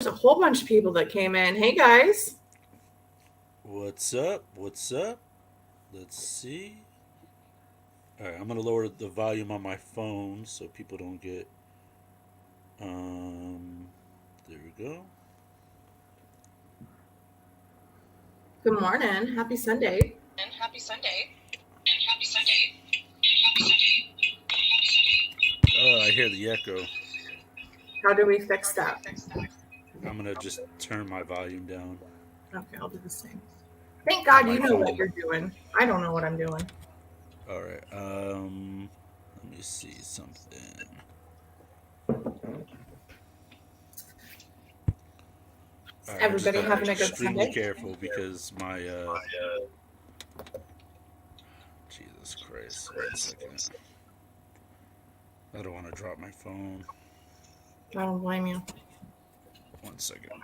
There's a whole bunch of people that came in. Hey guys. What's up? What's up? Let's see. All right, I'm gonna lower the volume on my phone so people don't get. Um, there we go. Good morning. Happy Sunday. Happy Sunday. Happy Sunday. Happy Sunday. Oh, I hear the echo. How do we fix that? I'm gonna just turn my volume down Okay, I'll do the same. Thank on God my you know what phone. you're doing. I don't know what I'm doing. All right. Let me see something. Is All right, I just everybody gotta be having a good extremely Sunday? careful because my Jesus Christ. One second. I don't want to drop my phone. I don't blame you. One second.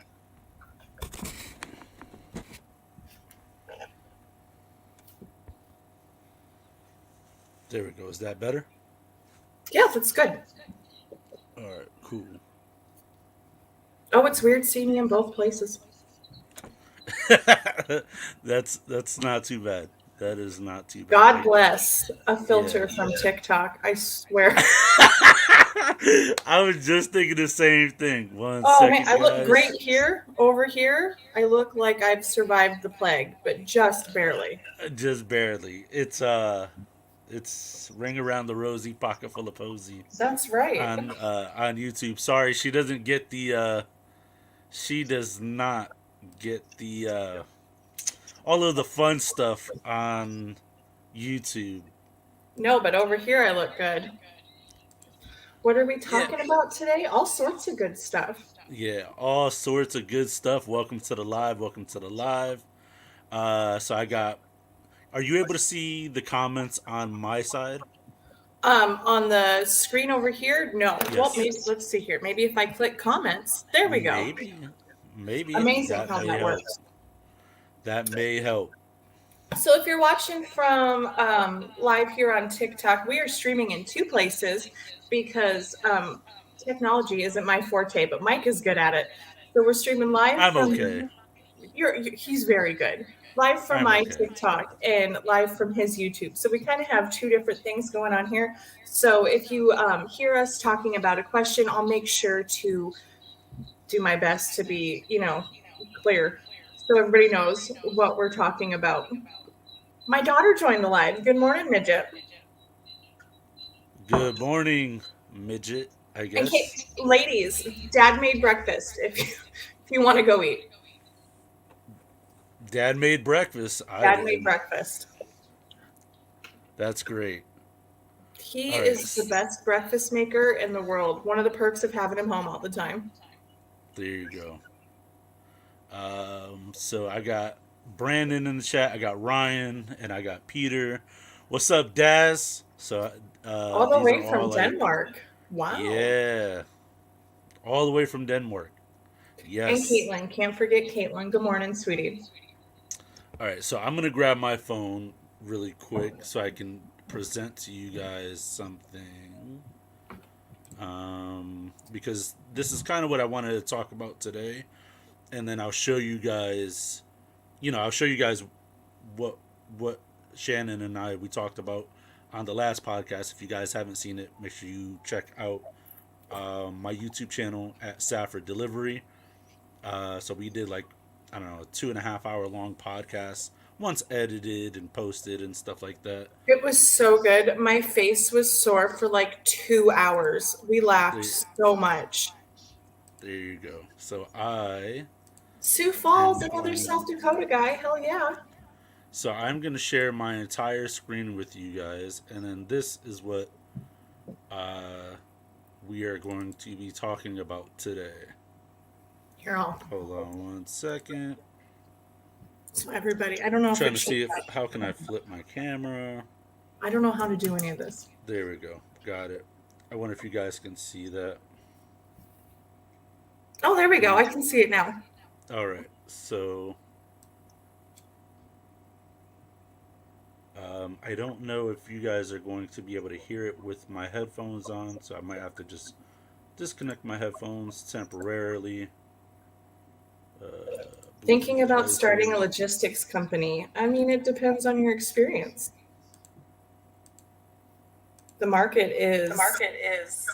There we go. Is that better? Yeah, that's good. All right, cool. Oh, it's weird seeing me in both places. That's not too bad. That is not too bad. God bless a filter Yeah. from TikTok. I swear. I was just thinking the same thing. One Oh man, I second, look great guys. here. Over here, I look like I've survived the plague, but just barely. Just barely. It's ring around the rosy, pocket full of posy That's right. on YouTube. Sorry, she doesn't get the she does not get the all of the fun stuff on YouTube. No, but over here I look good. What are we Yeah. talking about today? All sorts of good stuff. Yeah, all sorts of good stuff. Welcome to the live. Welcome to the live. So I got. Are you able to see the comments on my side? On the screen over here, no. Well, Yes. maybe let's see here. Maybe if I click comments, there we go. Maybe. Maybe Amazing that how may that help. works. That may help. So if you're watching from live here on TikTok, we are streaming in two places because technology isn't my forte, but Mike is good at it. So we're streaming live I'm from okay. he's very good. Live from I'm my okay. TikTok and live from his YouTube. So we kind of have two different things going on here. So if you hear us talking about a question, I'll make sure to do my best to be, clear so everybody knows what we're talking about. My daughter joined the live. Good morning, midget. Good morning, midget. I And guess. ladies, dad made breakfast if you want to go eat. Dad made breakfast. I Dad made didn't. breakfast. That's great. He All right. is the best breakfast maker in the world. One of the perks of having him home all the time. There you go. So I got Brandon in the chat. I got Ryan and I got Peter. What's up, Daz? So All the these are way from all like, Denmark. Wow. yeah, all the way from Denmark. And Yes. Caitlin. Can't forget Caitlin. Good morning, sweetie. All right. So I'm gonna grab my phone really quick so I can present to you guys something. Because this is kind of what I wanted to talk about today, and then I'll show you guys. I'll show you guys what what Shannon and I we talked about on the last podcast. If you guys haven't seen it, make sure you check out my YouTube channel at Safford Delivery. So we did like I don't know a 2.5 hour long podcast, once edited and posted and stuff like that. It was so good. My face was sore for like 2 hours. We laughed There, so much. there you go. So Sioux am Falls, another South going. Dakota guy. Hell yeah. So I'm gonna share my entire screen with you guys, and then this is what uh, we are going to be talking about today. Here, I'll. Hold on one second. So everybody, I don't know if Trying it to shows see if up. how can I flip my camera. I don't know how to do any of this. There we go. Got it. I wonder if you guys can see that. Oh, there we go. Can I can see it now. All right. So I don't know if you guys are going to be able to hear it with my headphones on, so I might have to just disconnect my headphones temporarily. Thinking Bluetooth about starting a devices. logistics company. I mean, it depends on your experience. The market The is market is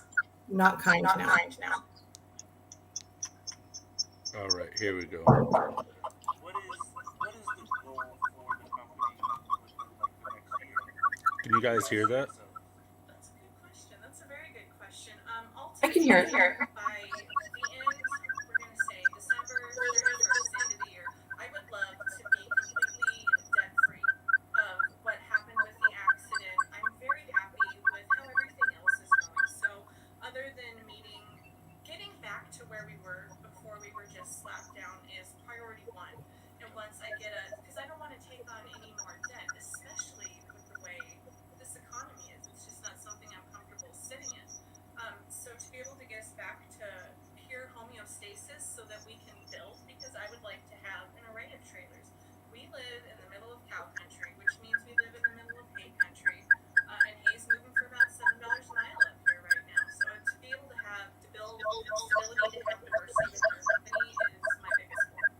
not kind not now. kind now. All right, here we go. What is the goal for the company within like the next year? Can you guys hear that? That's a good question. That's a very good question. I can hear I can it. hear it. By the end, we're going to say December 31st, the end of the year, I would love to be completely debt free of what happened with the accident. I'm very happy with how everything else is going. So, other than getting back to where we were before we were just slapped down is priority one. And once I get because I don't want to take on any more debt, especially with the way this economy is. It's just not something I'm comfortable sitting in. So to be able to get us back to pure homeostasis so that we can build, because I would like to have an array of trailers. We live in the middle of cow country, which means we live in the middle of hay country, and hay's moving for about $7 a mile up here right now. So to be able to build stability, to have diversity within our company is my biggest goal.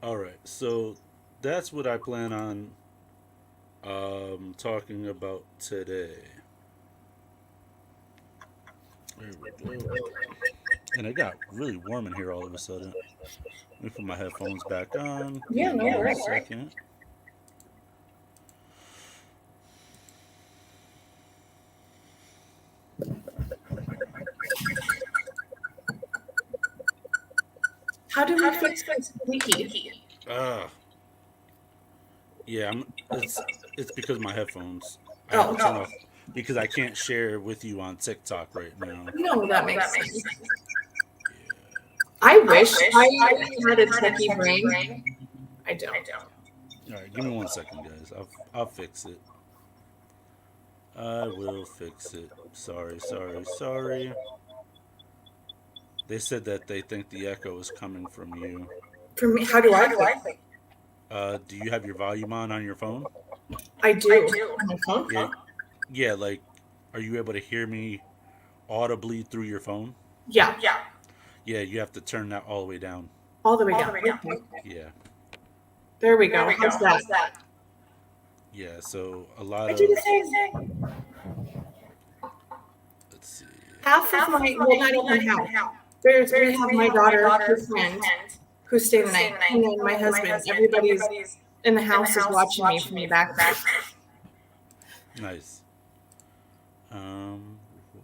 All right, so that's what I plan on talking about today. There we go. And it got really warm in here all of a sudden. Let me put my headphones back on. Yeah, Give no me a worries. second. How do we How do we fix fix this leaky? leaky? Yeah, it's because of my headphones. I have to Oh, turn off because I can't share with you on TikTok right now. no, that No, makes that makes sense. sense. I I wish wish I I had a had a techie techie brain. brain. I I don't. don't. All right, give me 1 second, guys. I'll fix it. I will fix it. Sorry, sorry, sorry. They said that they think the echo is coming from you. For me, how do How I do fix I it? think? Do you have your volume on your phone? I I do. do. On my phone? Yeah, yeah. Like, are you able to hear me audibly through your phone? Yeah, Yeah. Yeah, you have to turn that all the way down. all the way All the down. way down. Okay. Yeah. There we There go. we go. How's that? How's that? Yeah, so a lot I do the of, I do the same. same. let's see. Half of Half of my, well, my, not well, not even even half. half. We have We my have my daughter, her daughter, her friend, friend, who's staying the who's staying night, the and night, then my and then my husband. husband. Everybody's Everybody's in the in the house is house is watching me watching from the me from back. the back. Nice.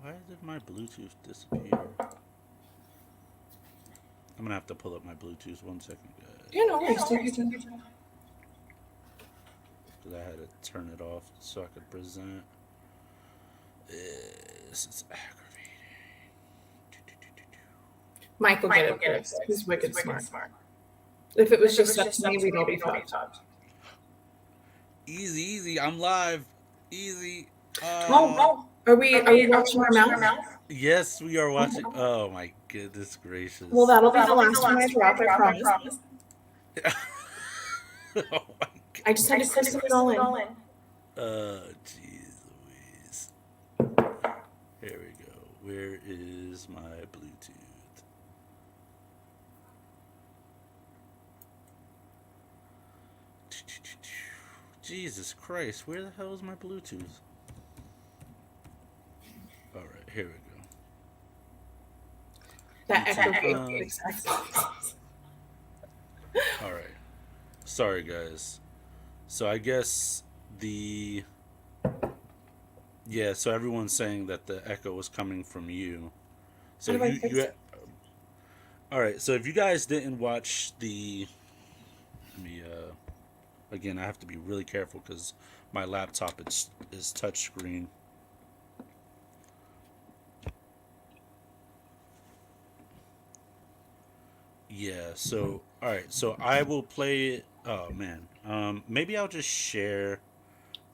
Why did my Bluetooth disappear? I'm gonna have to pull up my Bluetooth 1 second, guys. Yeah, no Yeah, worries. no Take your worries. Take time. your time. Because I had to turn it off so I could present. This is aggravating. Mike will get Mike will it get it fixed. He's fixed. wicked He's wicked smart. smart. If it was If it just was up to just me, up to we'd all me, be we'd all be fucked. fucked. Easy, easy. I'm live. Easy. Oh, are we watching our watching our mouth? mouth? Yes, we are watching. Oh my goodness gracious. Well, that'll Well, be the that'll be the last one I last one I drop, I drop, I promise. promise. Oh my god. I just I had to just had to crystal it crystal all it in. all in. Jeez Louise. Here we go. Where is my Bluetooth? Jesus Christ, where the hell is my Bluetooth? Alright, here we go. That YouTube, echo makes sense. Alright. Sorry, guys. So I guess the. Yeah, so everyone's saying that the echo was coming from you. So How do I fix it? all right. So if you guys didn't watch the, let me again, I have to be really careful because my laptop is touchscreen. Yeah. So all right. So I will play it. Oh man. Maybe I'll just share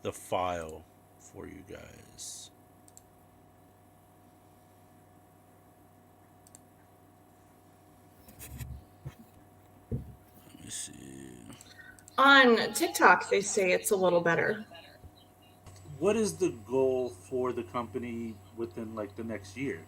the file for you guys. Let me see. On TikTok, they say it's a little better. What is the goal for the company within like the next year?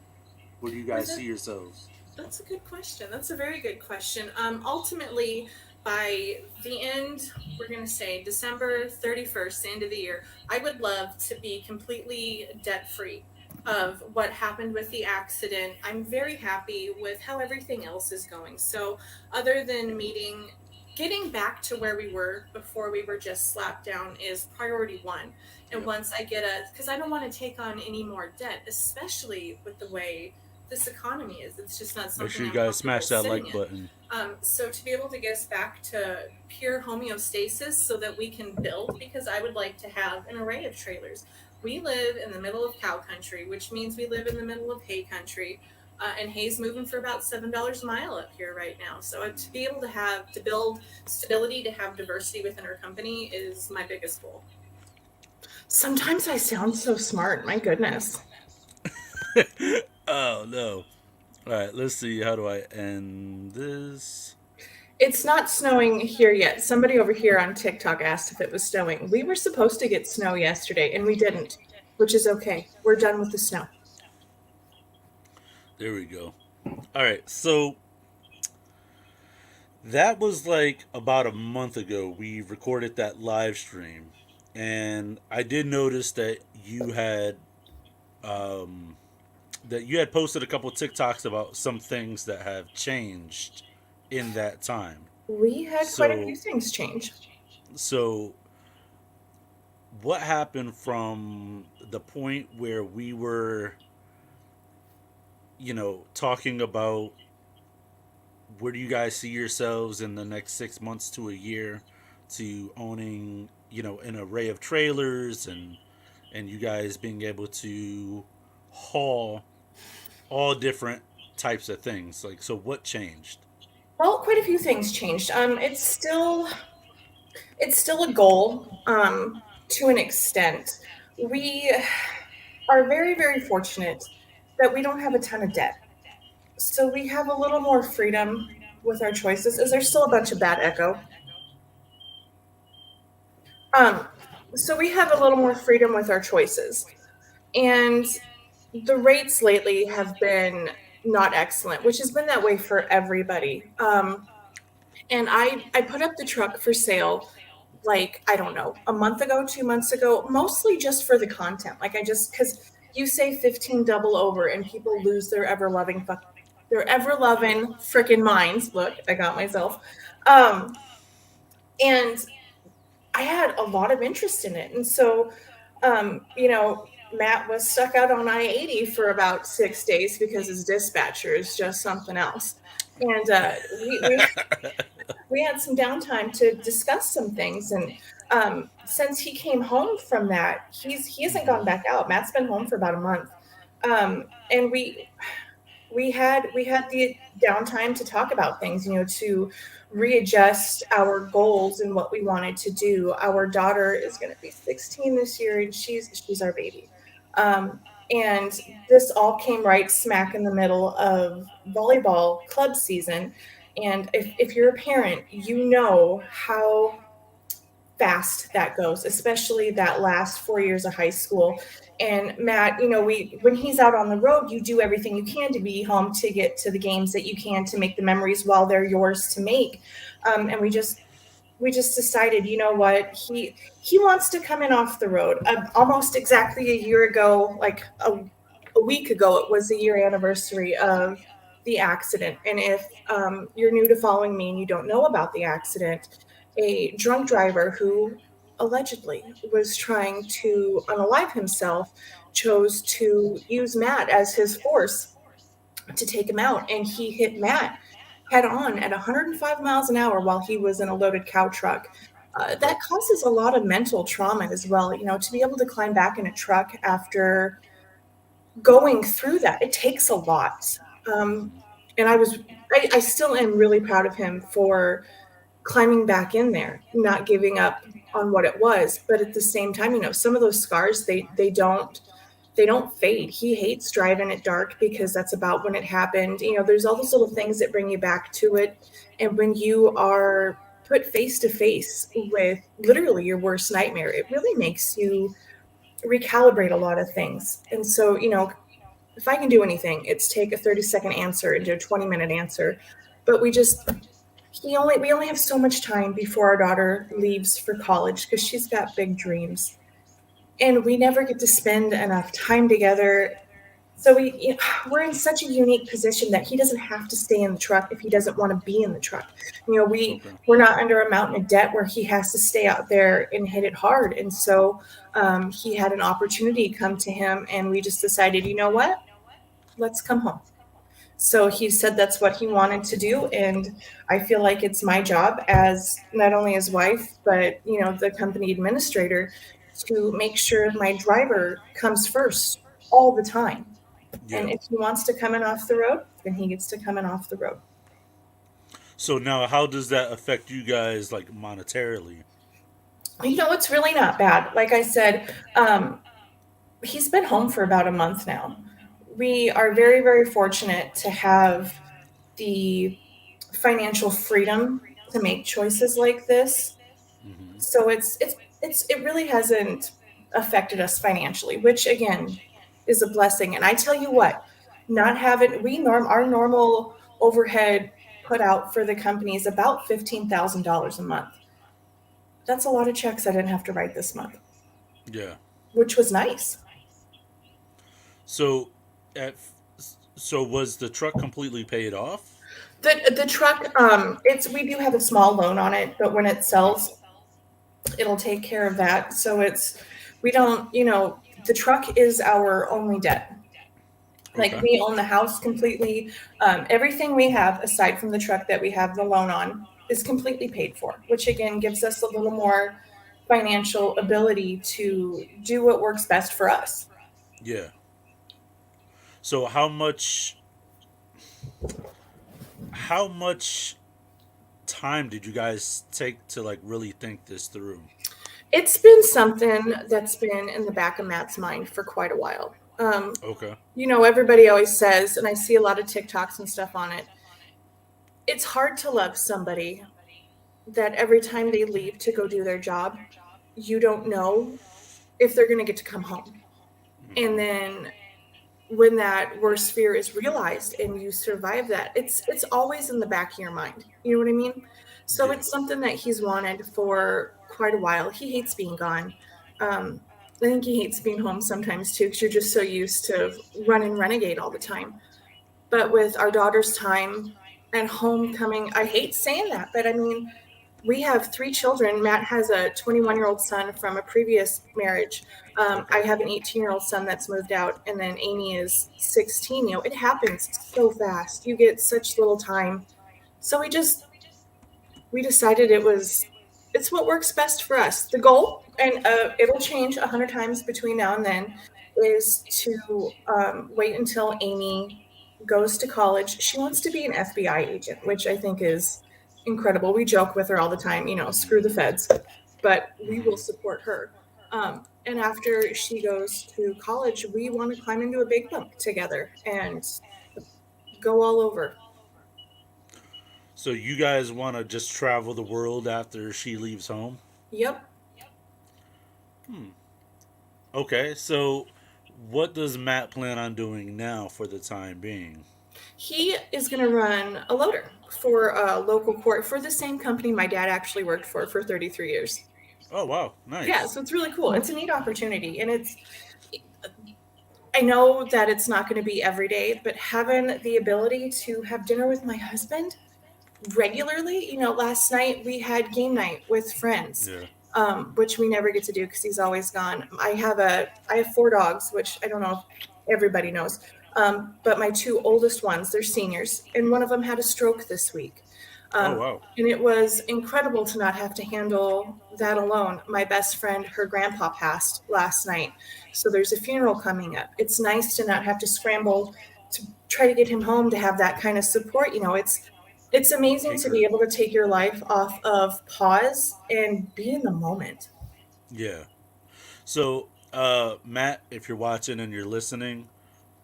Where do you guys see yourselves? That's a good question. That's a very good question. Ultimately, by the end, we're going to say December 31st, the end of the year, I would love to be completely debt free of what happened with the accident. I'm very happy with how everything else is going. So, other than getting back to where we were before we were just slapped down is priority one. And Yep. once I get because I don't want to take on any more debt, especially with the way this economy is. It's just not Make sure something you I'm guys comfortable smash that sitting like in. button. So to be able to get us back to pure homeostasis so that we can build, because I would like to have an array of trailers. We live in the middle of cow country, which means we live in the middle of hay country. And hay's moving for about $7 a mile up here right now. So to be able to build stability, to have diversity within our company is my biggest goal. Sometimes I sound so smart. My goodness. Oh no. All right, let's see. How do I end this? It's not snowing here yet. Somebody over here on TikTok asked if it was snowing. We were supposed to get snow yesterday and we didn't, which is okay. We're done with the snow. There we go. All right, so that was like about a month ago. We recorded that live stream, and I did notice um, that you had posted a couple TikToks about some things that have changed in that time. We had quite a few So, things change. so what happened from the point where we were, talking about where do you guys see yourselves in the next 6 months to a year, to owning, an array of trailers, and you guys being able to haul all different types of things. Like, so what changed? Well, quite a few things changed. It's still a goal to an extent. We are very, very fortunate that we don't have a ton of debt. So we have a little more freedom with our choices. Is there still a bunch of bad echo? Um, so we have a little more freedom with our choices. And the rates lately have been not excellent, which has been that way for everybody. And I put up the truck for sale like, I don't know, a month ago, 2 months ago, mostly just for the content. Like I just because you say 15 double over and people lose their ever loving freaking minds. Look, I got myself. Um, and I had a lot of interest in it. And so, Matt was stuck out on I-80 for about 6 days because his dispatcher is just something else. And we had some downtime to discuss some things. And since he came home from that, he hasn't gone back out. Matt's been home for about a month. And we had the downtime to talk about things, to readjust our goals and what we wanted to do. Our daughter is going to be 16 this year, and she's our baby. And this all came right smack in the middle of volleyball club season. And if you're a parent, you know how fast that goes, especially that last 4 years of high school. And Matt, we when he's out on the road, you do everything you can to be home, to get to the games that you can, to make the memories while they're yours to make. And we just decided, you know what, he wants to come in off the road. Almost exactly a year ago, like a week ago, it was the year anniversary of the accident. And if you're new to following me and you don't know about the accident, a drunk driver who allegedly was trying to unalive himself chose to use Matt as his force to take him out, and he hit Matt head on at 105 miles an hour while he was in a loaded cow truck. That Yep. causes a lot of mental trauma as well. To be able to climb back in a truck after going through that, it takes a lot. Um, and I still am really proud of him for climbing back in there, not giving up on what it was. But at the same time, some of those scars, they don't fade. He hates driving at dark because that's about when it happened. There's all those little things that bring you back to it. And when you are put face to face with literally your worst nightmare, it really makes you recalibrate a lot of things. And so, if I can do anything, it's take a 30-second answer into a 20-minute answer. But we only have so much time before our daughter leaves for college because she's got big dreams. And we never get to spend enough time together. So we're in such a unique position that he doesn't have to stay in the truck if he doesn't want to be in the truck. Okay. We're not under a mountain of debt where he has to stay out there and hit it hard. And so he had an opportunity come to him, and we just decided, you know what? Let's come home. So he said that's what he wanted to do, and I feel like it's my job as not only his wife, but the company administrator, to make sure my driver comes first all the time. And Yeah. if he wants to come in off the road, then he gets to come in off the road. So now, how does that affect you guys, like monetarily? It's really not bad. Like I said, he's been home for about a month now. We are very, very fortunate to have the financial freedom to make choices like this. Hmm. So it really hasn't affected us financially, which again is a blessing. And I tell you what, not having we norm our normal overhead put out for the company is about $15,000 a month. That's a lot of checks I didn't have to write this month, Yeah. which was nice. So, at so was the truck completely paid off? The truck, it's we do have a small loan on it, but when it Okay. sells, it'll take care of that. So we don't, the truck is our only debt. Like Okay. we own the house completely. Everything we have aside from the truck that we have the loan on is completely paid for, which again gives us a little more financial ability to do what works best for us. Yeah. So how much time did you guys take to like really think this through? It's been something that's been in the back of Matt's mind for quite a while. Okay. Everybody always says, and I see a lot of TikToks and stuff on it, it's hard to love somebody that every time they leave to go do their job, you don't know if they're going to get to come home. And Hmm. then when that worst fear is realized and you survive that, it's always in the back of your mind. You know what I mean? So Yeah. it's something that he's wanted for quite a while. He hates being gone. Um, I think he hates being home sometimes too, because you're just so used to running renegade all the time. But with our daughter's time at homecoming, I hate saying that, but I mean, we have three children. Matt has a 21-year-old son from a previous marriage. I Okay. have an 18-year-old son that's moved out, and then Amy is 16. It happens so fast. You get such little time. So we decided it's what works best for us. The goal, and it'll change 100 times between now and then, is to wait until Amy goes to college. She wants to be an FBI agent, which I think is incredible. We joke with her all the time, screw the feds, but we will Hmm. support her. And after she goes to college, we want to climb into a big bunk together and go all over. So you guys want to just travel the world after she leaves home? Yep. Hmm. Okay. So what does Matt plan on doing now for the time being? He is going to run a loader for a local court for the same company my dad actually worked for 33 years. Oh wow, Yeah, nice. so it's really cool. It's a neat opportunity. And I know that it's not going to be every day, but having the ability to have dinner with my husband regularly, last night we had game night with friends, Yeah. which we never get to do because he's always gone. I have four dogs, which I don't know if everybody knows. But my two oldest ones, they're seniors, and one of them had a stroke this week. Oh Um, wow. and it was incredible to not have to handle that alone. My best friend, her grandpa passed last night. So there's a funeral coming up. It's nice to not have to scramble to try to get him home to have that kind of support. It's amazing to be Anchor. able to take your life off of pause and be in the moment. Yeah. So Matt, if you're watching and you're listening,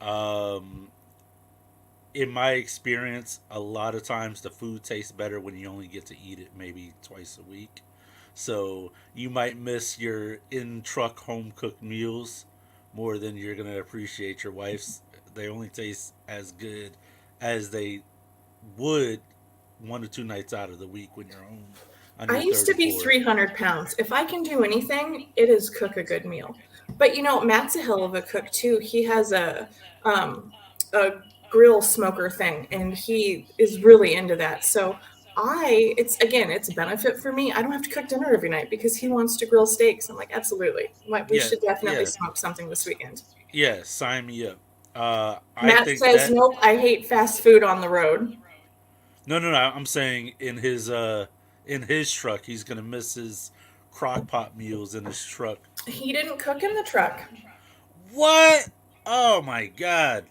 um, in my experience, a lot of times the food tastes better when you only get to eat it maybe twice a week. So you might miss your in truck home cooked meals more than you're gonna appreciate your wife's. They only taste as good as they would 1 or 2 nights out of the week when you're home on I your used to third or be fourth. 300 pounds. If I can do anything, it is cook a good meal. But Matt's a hell of a cook too. He has a grill smoker thing, and he is really into that. So it's a benefit for me. I don't have to cook dinner every night because he wants to grill steaks. I'm like, absolutely. We Yeah, should definitely yeah, smoke something this weekend. yeah. Sign me up. I Matt think says, that nope, I hate fast food on the road. no, no, no. I'm saying in his truck, he's gonna miss his crock pot meals in his truck. He didn't cook in the truck. What? Oh my god.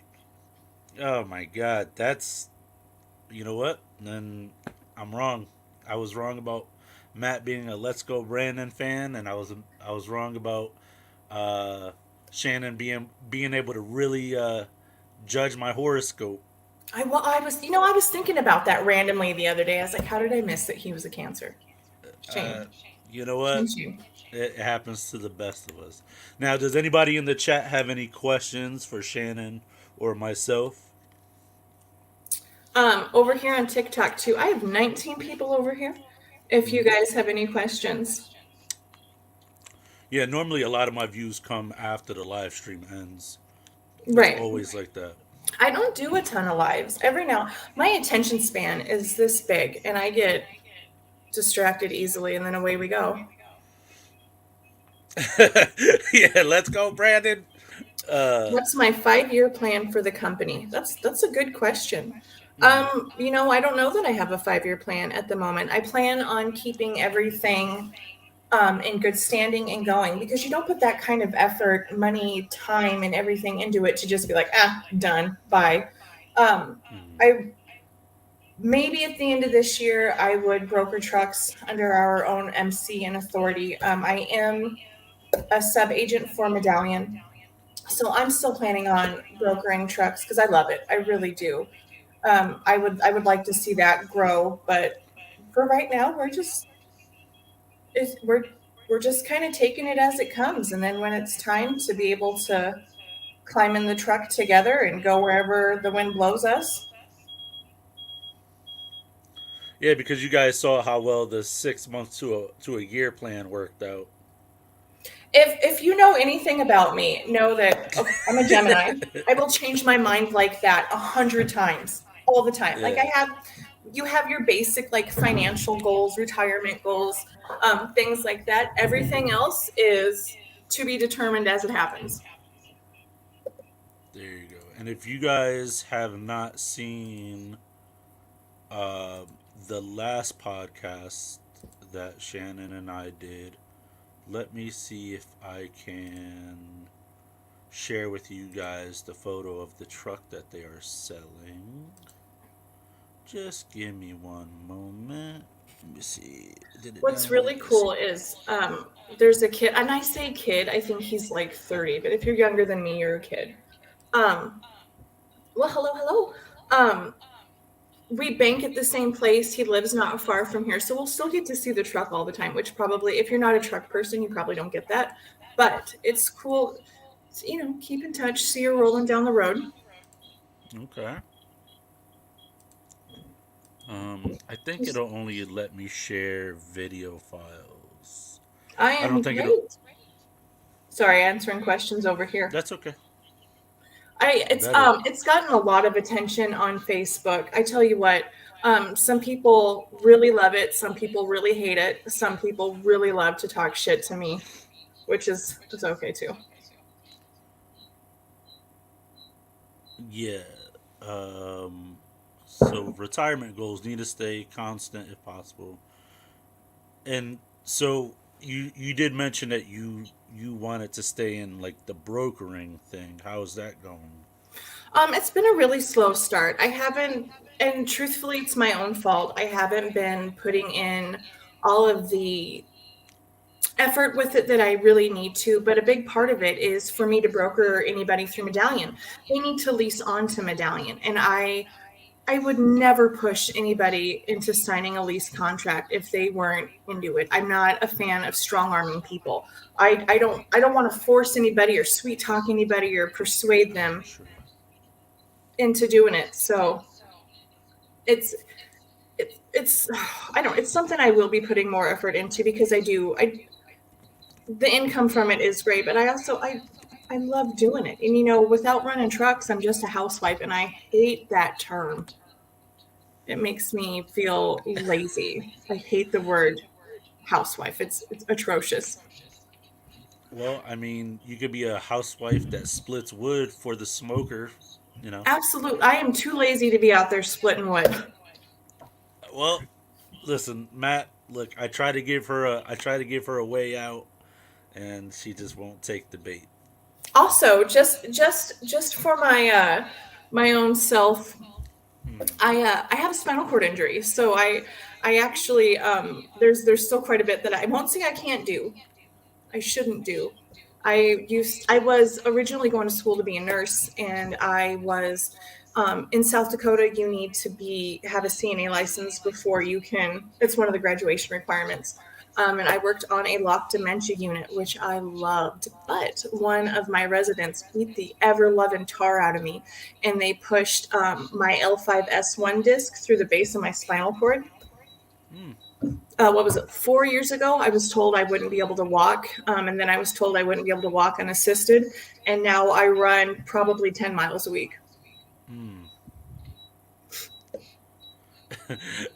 Oh my god. That's you know what? Then I'm wrong. I was wrong about Matt being a Let's Go Brandon fan, and I was wrong about uh, Shannon being able to really judge my horoscope. I was thinking about that randomly the other day. I was like, how did I miss that he was a Cancer? Shame. Uh, you know Shame, what? shame. It happens to the best of us. Now, does anybody in the chat have any questions for Shannon or myself? Over here on TikTok too, I have 19 people over here. If you Mhm. guys have any questions. Yeah, normally a lot of my views come after the live stream ends. It's Right. always like that. I don't do a ton of lives. Every now, my attention span is this big and I get distracted easily and then away we go. Yeah, let's go, Brandon. Uh, What's my 5-year plan for the company? That's a good question. mhm. I don't know that I have a 5-year plan at the moment. I plan on keeping everything in good standing and going because you don't put that kind of effort, money, time, and everything into it to just be like, done, bye. Mhm. I maybe at the end of this year I would broker trucks under our own MC and authority. I am a sub agent for Medallion, so I'm still planning on brokering trucks because I love it. I really do. I would like to see that grow, but for right now, it's, we're just kind of taking it as it comes, and then when it's time to be able to climb in the truck together and go wherever the wind blows us. Yeah, because you guys saw how well the 6 months to a year plan worked out. If you know anything about me, know that I'm a Gemini. I will change my mind like that 100 times all the time. Like Yeah. you have your basic like financial goals, retirement goals, things like that. Everything else is to be determined as it happens. There you go. And if you guys have not seen uh, the last podcast that Shannon and I did, let me see if I can share with you guys the photo of the truck that they are selling. Just give me one moment. Let me see. Did it What's download? really Let's see. cool is there's a kid, and I say kid, I think he's like 30, but if you're younger than me, you're a kid. Um, well, hello, hello. We bank at the same place. He lives not far from here, so we'll still get to see the truck all the time. Which probably, if you're not a truck person, you probably don't get that. But it's cool, keep in touch. See you rolling down the road. Okay. I think it'll only let me share video files. I I don't am think it'll. great. Sorry, answering questions over here. That's okay. Better. It's gotten a lot of attention on Facebook. I tell you what, some people really love it, some people really hate it, some people really love to talk shit to me, which is okay too. Yeah. Um, so retirement goals need to stay constant if possible. And so you did mention that you wanted to stay in like the brokering thing. How's that going? It's been a really slow start. I haven't, and truthfully, it's my own fault. I haven't been putting in all of the effort with it that I really need to. But a big part of it is for me to broker anybody through Medallion. They need to lease onto Medallion, and I would never push anybody into signing a lease contract if they weren't into it. I'm not a fan of strong arming people. I don't want to force anybody or sweet talk anybody or persuade them. Sure. into doing it. So it's it's I don't it's something I will be putting more effort into because I the income from it is great, but I love doing it. And without running trucks, I'm just a housewife and I hate that term. It makes me feel lazy. I hate the word housewife. It's atrocious. Well, I mean, you could be a housewife that splits wood for the smoker, you know. Absolutely. I am too lazy to be out there splitting wood. Well, listen, Matt, look, I try to give her a way out and she just won't take the bait. Also, just for my own self, Hmm. I have a spinal cord injury, so I actually there's still quite a bit that I won't say I can't do. I shouldn't do. I was originally going to school to be a nurse, and I was in South Dakota. You need to be have a CNA license before you can. It's one of the graduation requirements. And I worked on a locked dementia unit, which I loved. But one of my residents beat the ever loving tar out of me, and they pushed my L5S1 disc through the base of my spinal cord. Hmm. What was it, 4 years ago? I was told I wouldn't be able to walk, and then I was told I wouldn't be able to walk unassisted, and now I run probably 10 miles a week. Hmm.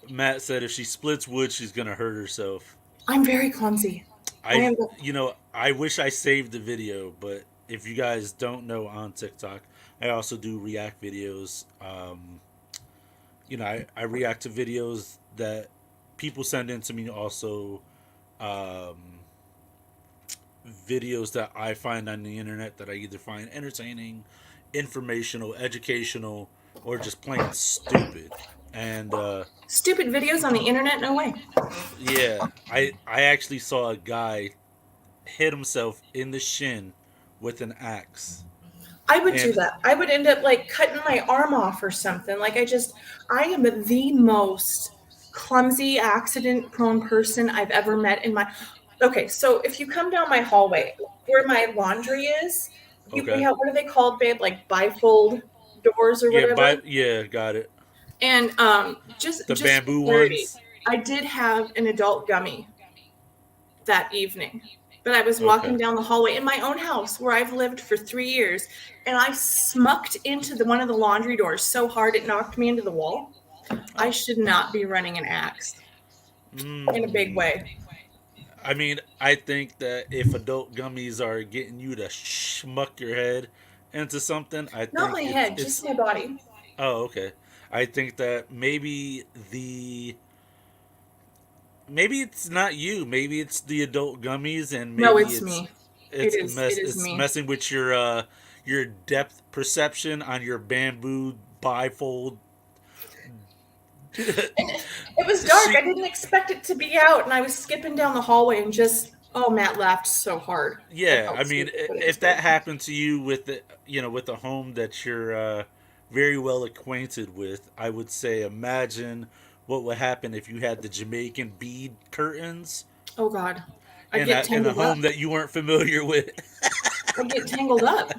Matt said if she splits wood, she's gonna hurt herself. I'm very clumsy. I am. I wish I saved the video, but if you guys don't know on TikTok, I also do react videos. I react to videos that people send in to me. Also, um, videos that I find on the internet that I either find entertaining, informational, educational, or just plain stupid. And Stupid videos on the internet? No way. yeah, I actually saw a guy hit himself in the shin with an axe. I would do And that. I would end up like cutting my arm off or something. Like I am the most clumsy, accident prone person I've ever met in my. Okay, so if you come down my hallway where my laundry is, we okay, have, what are they called, babe? Like bifold doors or yeah, whatever. yeah, got it. And just The just for bamboo clarity, ones. I did have an adult gummy that evening. But I was walking Okay. down the hallway in my own house where I've lived for 3 years, and I smucked into one of the laundry doors so hard it knocked me into the wall. I Oh. should not be running an axe in a big Mm. way. I mean, I think that if adult gummies are getting you to schmuck your head into something, I Not think my it's head, just it's. my body. Oh, okay. I think that maybe it's not you. Maybe it's the adult gummies, and No, maybe it's me. It is it's me. messing with your depth perception on your bamboo bifold. It was dark. I she didn't expect it to be out, and I was skipping down the hallway and just, oh, Matt laughed so hard. I Yeah, I felt mean, stupid, but it was if that good. happened to you with with a home that you're very well acquainted with, I would say imagine what would happen if you had the Jamaican bead curtains Oh God, I'd get in a tangled up. home that you weren't familiar with. I'd get tangled up.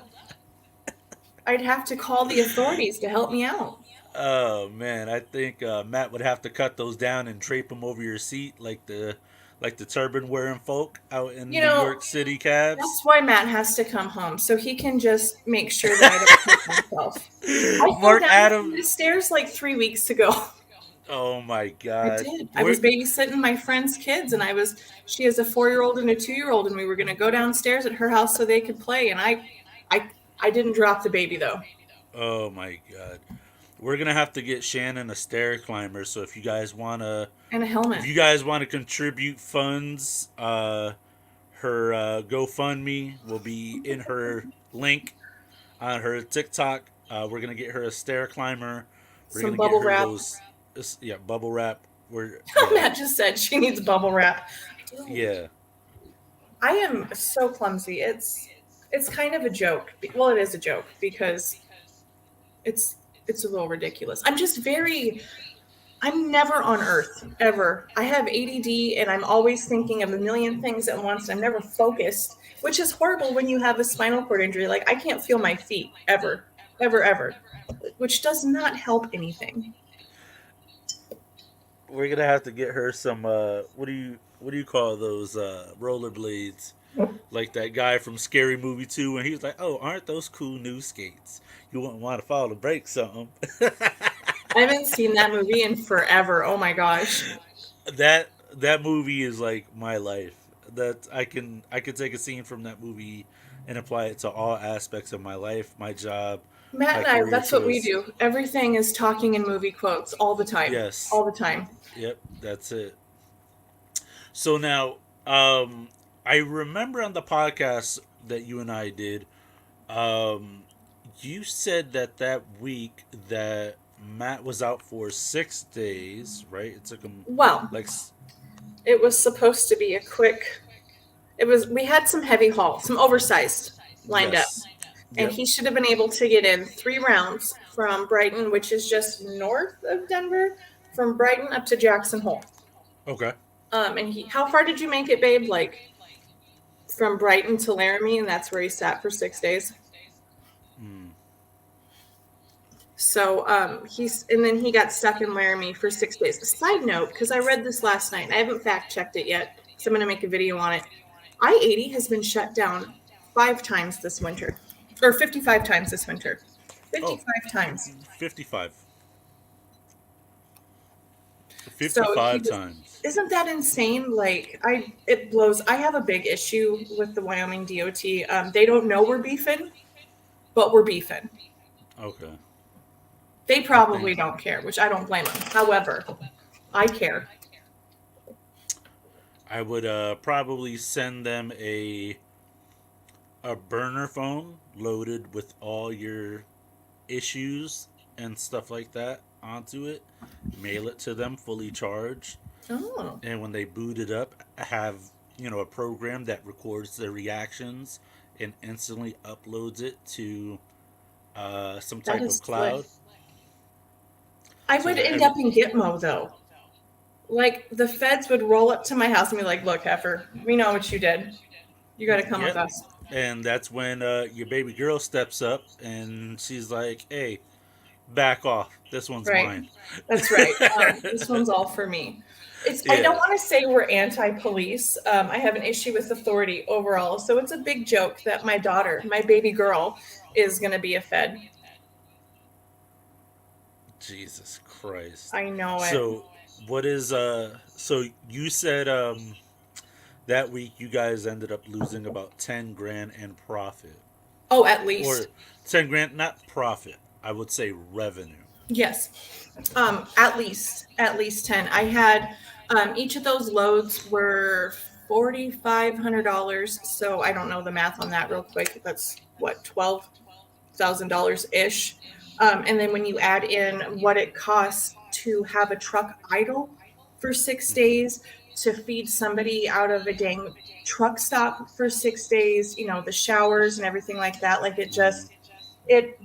I'd have to call the authorities to help me out. Oh man, I think Matt would have to cut those down and drape them over your seat like the turban wearing folk out in You New know, York City cabs. that's why Matt has to come home so he can just make sure that I don't hurt myself. I fell Mark down a flight Adam. of stairs like 3 weeks ago. Oh my I God. did. I We're, was babysitting my friend's kids, and she has a 4-year-old and a 2-year-old, and we were going to go downstairs at her house so they could play. And I, I didn't drop the baby though, oh my God. We're gonna have to get Shannon a stair climber. So and a if helmet. you guys want to contribute funds, her GoFundMe will be in her link on her TikTok. We're gonna get her a stair climber. We're Some gonna get bubble her wrap. those, yeah, bubble wrap. We're yeah, Matt just said she needs bubble wrap. I do. yeah. I am so clumsy. It's kind of a joke. Well, it is a joke because it's it's a little ridiculous. I'm never on earth ever. I have ADD and I'm always thinking of a million things at once. And I'm never focused, which is horrible when you have a spinal cord injury. Like I can't feel my feet ever, ever, ever. which does not help anything. We're gonna have to get her some. What do you call those rollerblades? Like that guy from Scary Movie 2 when he was like, "Oh, aren't those cool new skates? You wouldn't want to follow the brakes something." I haven't seen that movie in forever. Oh my gosh. That movie is like my life. That I can take a scene from that movie and apply it to all aspects of my life, my job, Matt my and I, career that's what we choice. do. Everything is talking in movie quotes all the time. Yes. All the time. Yep, that's it. So now, um, I remember on the podcast that you and I did, um, you said that that week that Matt was out for 6 days, right? It took him Well, like, it was supposed to be a quick. It was. We had some heavy haul, some oversized lined up, yes, and yep, he should have been able to get in 3 rounds from Brighton, which is just north of Denver, from Brighton up to Jackson Hole. okay. And he, how far did you make it, babe? Like from Brighton to Laramie, and that's where he sat for 6 days. Mm, So he's and then he got stuck in Laramie for 6 days. A side note, because I read this last night, and I haven't fact checked it yet, so I'm going to make a video on it. I-80 has been shut down 5 times this winter, or 55 times this winter. oh, 55 times. 55. So he 55 was. times. Isn't that insane? Like it blows. I have a big issue with the Wyoming DOT. They don't know we're beefing, but we're beefing. Okay. They I think probably don't care, which I don't blame them. However, I care. I would probably send them a burner phone loaded with all your issues and stuff like that onto it, mail it to them fully charged, Oh, and when they boot it up, have a program that records their reactions and instantly uploads it to some that type is of slick. cloud, I so would that end every up in Gitmo though. Like the feds would roll up to my house and be like, "Look, heifer, we know what you did. You got to come with yep. us." And that's when your baby girl steps up and she's like, "Hey, back off. This one's Right. mine." That's right. This one's all for me. It's. I don't Yeah. want to say we're anti-police. I have an issue with authority overall. So it's a big joke that my daughter, my baby girl, is going to be a fed. Jesus Christ. I know it. So what is so you said that week you guys ended up losing about 10 grand in profit. Oh, at least. Or 10 grand not profit. I would say revenue. Yes. At least 10. I had each of those loads were $4,500. So I don't know the math on that real quick. That's what, $12,000 ish. And then when you add in what it costs to have a truck idle for six Mhm. days, to feed somebody out of a dang truck stop for 6 days, the showers and everything like that, like it Mhm. just it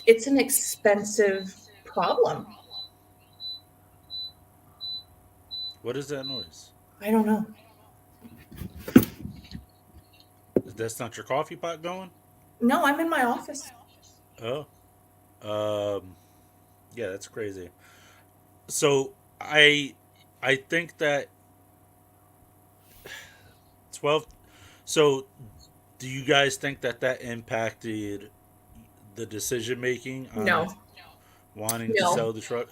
it's an expensive problem. What is that noise? I don't know. That's not your coffee pot going? No, I'm in my office. Oh. Um yeah, that's crazy. So I think that 12 so do you guys think that that impacted the decision making No, on wanting to no, sell the truck?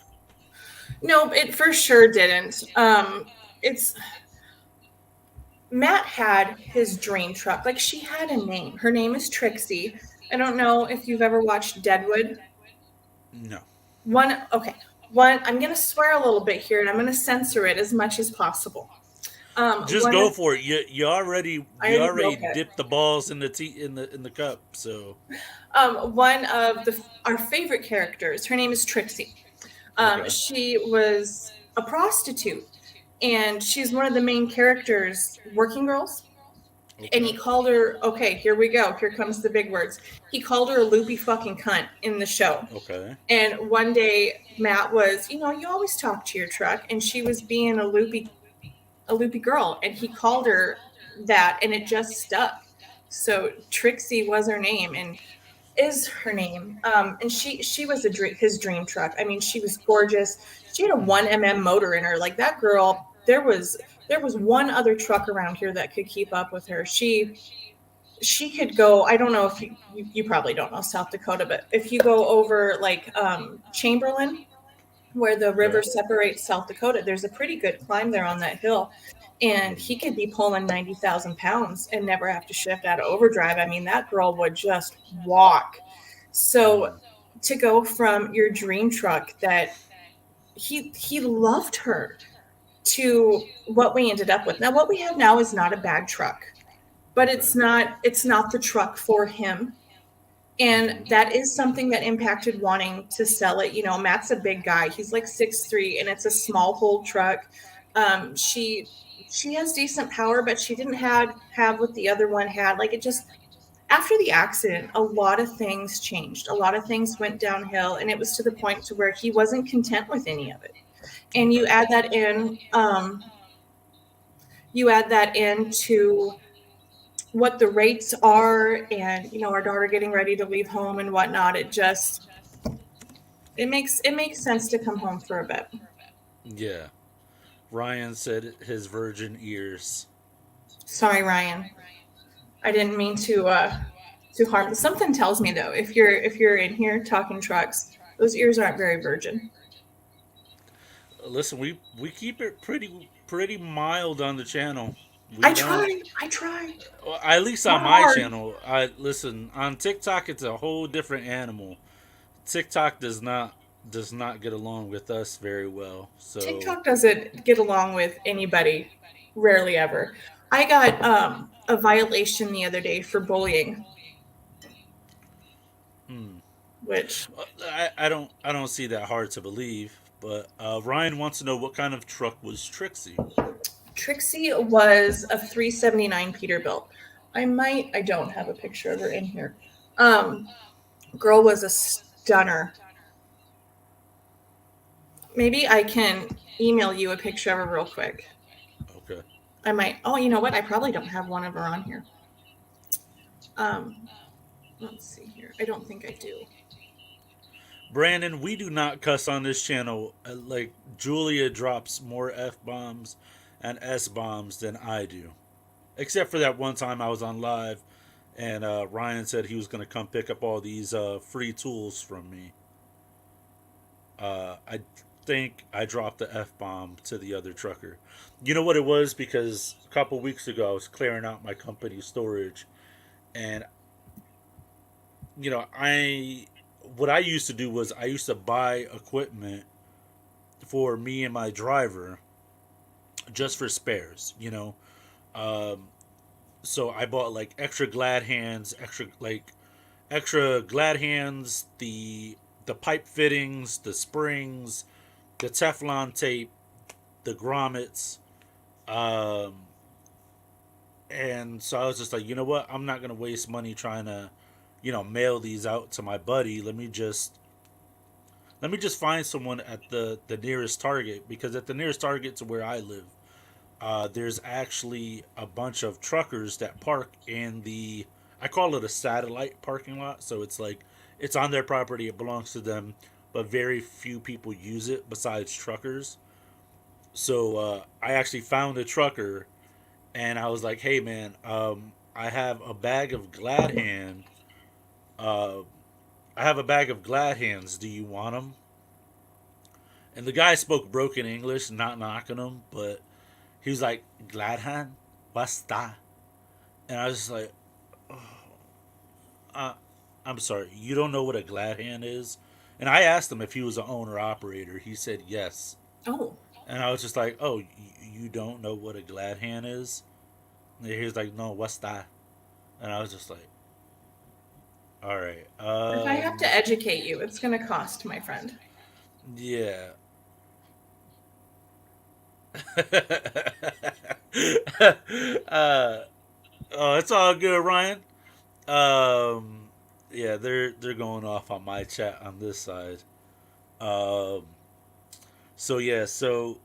no. It for sure didn't. It's Matt had his dream truck. Like she had a name. Her name is Trixie. I don't know if you've ever watched Deadwood. No. One, okay. One, I'm gonna swear a little bit here, and I'm gonna censor it as much as possible. Just One go of for it. You already I you already already broke it. dipped the balls in the tea in the cup. So One of our favorite characters. Her name is Trixie. okay. She was a prostitute, and she's one of the main characters, Working Girls. And he Okay. called her. Okay, here we go. Here comes the big words. He called her a loopy fucking cunt in the show. Okay. And one day, Matt was, you always talk to your truck, and she was being a loopy girl, and he called her that, and it just stuck. So Trixie was her name, and is her name. And she was his dream truck. I mean, she was gorgeous. She had a 1 mm motor in her. Like that girl, there was one other truck around here that could keep up with her. She could go. I don't know if you probably don't know South Dakota, but if you go over like Chamberlain, where the Okay. river separates South Dakota, there's a pretty good climb there on that hill. And he could be pulling 90,000 pounds and never have to shift out of overdrive. I mean, that girl would just walk. So to go from your dream truck that he loved her to what we ended up with. Now, what we have now is not a bad truck, but Okay. it's not the truck for him, and that is something that impacted wanting to sell it. Matt's a big guy. He's like 6'3", and it's a small hold truck. She has decent power, but she didn't have what the other one had. Like, it just, after the accident, a lot of things changed. A lot of things went downhill, and it was to the point to where he wasn't content with any of it. And Okay. you add that into what the rates are, and our daughter getting ready to leave home and whatnot. It makes sense to come home for a bit. Yeah. Ryan said his virgin ears. Sorry, Ryan. I didn't mean to harm. Something tells me though, if you're in here talking trucks, those ears aren't very virgin. Listen, we keep it pretty mild on the channel. We I don't. try. I try. Well, at least on Not my hard. channel, I listen on TikTok. It's a whole different animal. TikTok does not get along with us very well. So, TikTok doesn't get along with anybody, rarely ever. I got a violation the other day for bullying, hmm. which I don't see that hard to believe. But Ryan wants to know what kind of truck was Trixie. Trixie was a 379 Peterbilt. I don't have a picture of her in here. Um, Girl was a stunner. Maybe I can email you a picture of her real quick. Okay. I might. Oh, you know what? I probably don't have one of her on here. Um, let's see here. I don't think I do. Brandon, we do not cuss on this channel. Like Julia drops more f bombs and s bombs than I do, except for that one time I was on live, and Ryan said he was going to come pick up all these free tools from me. I think I dropped the f bomb to the other trucker. You know what it was? Because a couple weeks ago I was clearing out my company storage, and I what I used to do was I used to buy equipment for me and my driver just for spares. Um, so I bought like extra glad hands, the pipe fittings, the springs, the Teflon tape, the grommets, um, and so I was just like, you know what? I'm not gonna waste money trying to, mail these out to my buddy. Let me just find someone at the nearest Target, because at the nearest Target to where I live, there's actually a bunch of truckers that park in the, I call it a satellite parking lot. So it's like it's on their property, it belongs to them, but very few people use it besides truckers. So I actually found a trucker, and I was like, "Hey man, I have a bag of Glad Hand. Uh, I have a bag of Glad Hands. Do you want them?" And the guy spoke broken English, not knocking him, but he was like, "Glad Hand, what's that?" And I was just like, uh, "I'm sorry, you don't know what a Glad Hand is?" And I asked him if he was an owner operator. He said yes. Oh, And I was just like, "Oh, you don't know what a Glad Hand is?" And he was like, "No, what's that?" And I was just like, "All right, if I have to educate you, it's going to cost, my friend. yeah." uh, oh, it's all good, Ryan. Um, yeah, they're going off on my chat on this side. Um, so yeah, so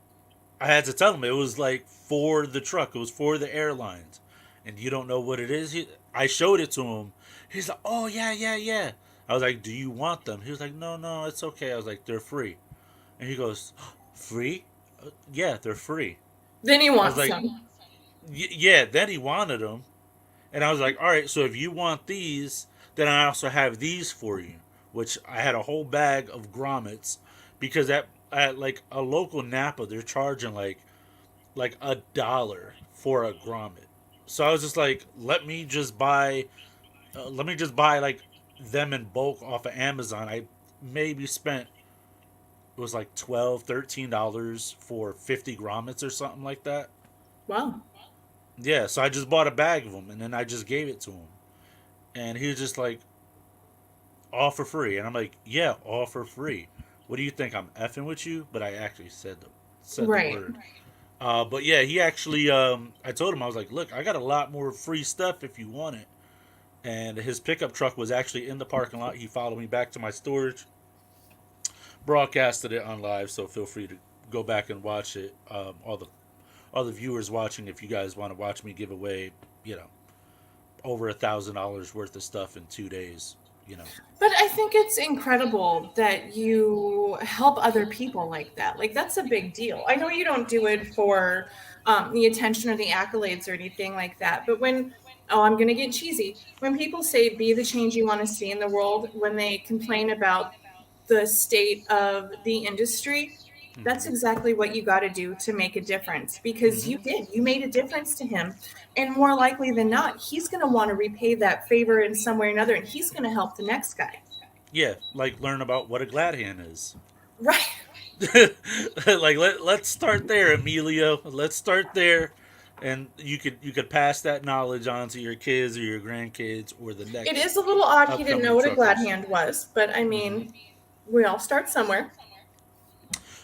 I had to tell him it was like for the truck, it was for the airlines, and you don't know what it is. I showed it to him. He's like, "Oh yeah, yeah, yeah." I was like, "Do you want them?" He was like, "No, no, it's okay." I was like, "They're free." And he goes, "Free? Yeah, they're free." Then he I was wants like, some. "Yeah." Then he wanted them, and I was like, "All right, so if you want these, then I also have these for you." Which I had a whole bag of grommets because at like a local Napa, they're charging like $1 for a grommet. So I was just like, let me just buy like them in bulk off of Amazon. I maybe spent it was like $12, $13 for 50 grommets or something like that. Wow. Yeah, so I just bought a bag of them and then I just gave it to him, and he was just like, all for free, and I'm like, yeah, all for free. What do you think? I'm effing with you? But I actually said the Right. word. But yeah, he actually, I told him, I was like, look, I got a lot more free stuff if you want it. And his pickup truck was actually in the parking lot. He followed me back to my storage, broadcasted it on live, so feel free to go back and watch it. All the viewers watching, if you guys want to watch me give away, you know, over $1,000 worth of stuff in 2 days, you know. But I think it's incredible that you help other people like that. Like, that's a big deal. I know you don't do it for the attention or the accolades or anything like that. But when, oh, I'm going to get cheesy. When people say be the change you want to see in the world, when they complain about the state of the industry, that's Mm-hmm. exactly what you got to do to make a difference, because Mm-hmm. you did. You made a difference to him. And more likely than not, he's going to want to repay that favor in some way or another, and he's going to help the next guy. Yeah, like learn about what a glad hand is. Right. Like let's start there, Emilio. Let's start there, and you could pass that knowledge on to your kids or your grandkids or the It next is a little odd he didn't know upcoming what a glad truckers. hand was, but I Hmm. mean, we all start somewhere.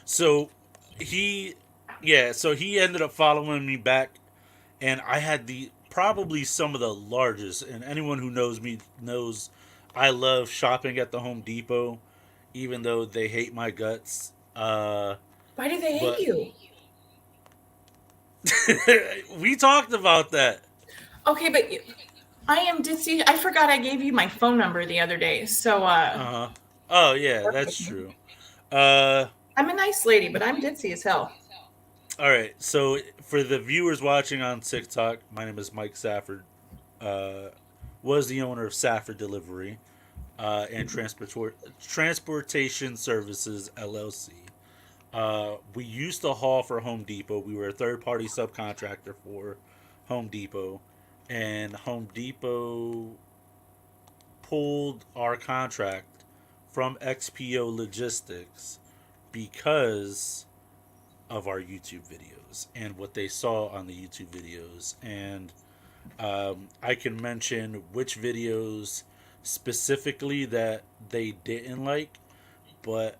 So he, yeah, so he ended up following me back, and I had the probably some of the largest. And anyone who knows me knows I love shopping at the Home Depot, even though they hate my guts. Why do they hate But you? we talked about that. Okay, but I am ditzy. I forgot I gave you my phone number the other day. So, Uh huh. Oh yeah, work that's with me. true. Uh, I'm a nice lady, but I'm ditzy as hell. all right. So for the viewers watching on TikTok, my name is Mike Safford. Uh, was the owner of Safford Delivery and Transportation Services LLC. We used to haul for Home Depot. We were a third party subcontractor for Home Depot, and Home Depot pulled our contract from XPO Logistics because of our YouTube videos and what they saw on the YouTube videos. And I can mention which videos specifically that they didn't like, but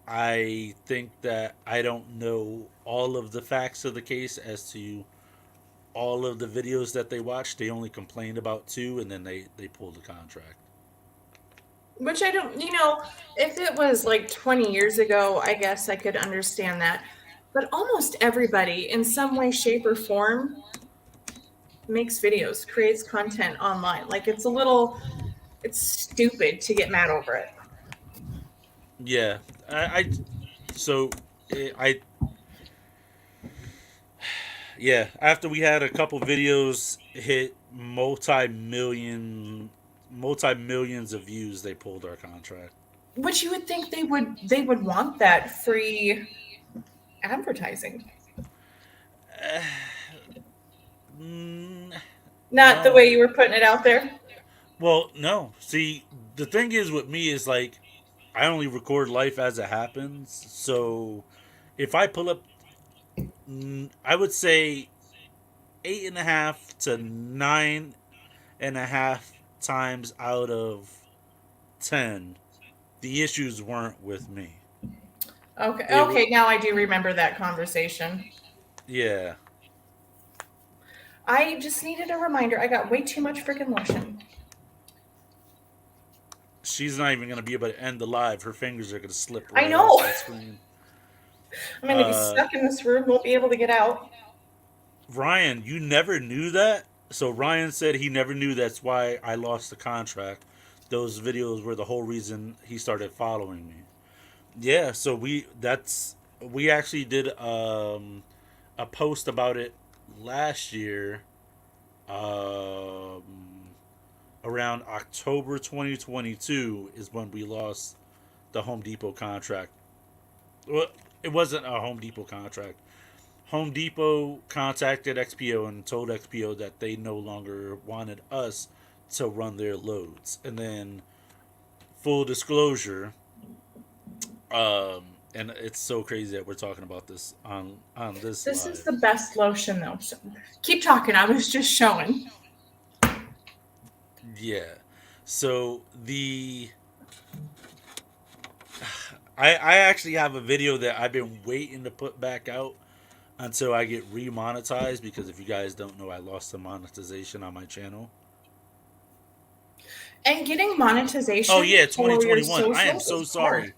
I think that I don't know all of the facts of the case as to all of the videos that they watched. They only complained about two, and then they pulled the contract. Which I don't, if it was like 20 years ago, I guess I could understand that. But almost everybody, in some way, shape, or form, makes videos, creates content online. Like, it's stupid to get mad over it. Yeah, I so I yeah. After we had a couple videos hit multi millions of views, they pulled our contract. Which you would think they would want that free advertising. Mm, Not the way no. you were putting it out there. Well, no. See, the thing is with me is like I only record life as it happens. So if I pull up, I would say 8.5 to 9.5 times out of 10, the issues weren't with me. Okay, It was, okay, now I do remember that conversation. yeah. I just needed a reminder. I got way too much freaking lotion. She's not even gonna be able to end the live. Her fingers are gonna slip I right know. off the screen. I'm going to be Uh, stuck in this room, won't be able to get out. Ryan, you never knew that? So Ryan said he never knew that's why I lost the contract. Those videos were the whole reason he started following me. Yeah, so we actually did a post about it last year, um, around October 2022 is when we lost the Home Depot contract. Well, it wasn't a Home Depot contract. Home Depot contacted XPO and told XPO that they no longer wanted us to run their loads. And then, full disclosure, and it's so crazy that we're talking about this on this This is live. the best lotion, though. So keep talking. I was just showing. Yeah. So I actually have a video that I've been waiting to put back out until I get remonetized, because if you guys don't know, I lost the monetization on my channel. And getting monetization Oh yeah, for your 2021. I am socials so is hard. sorry.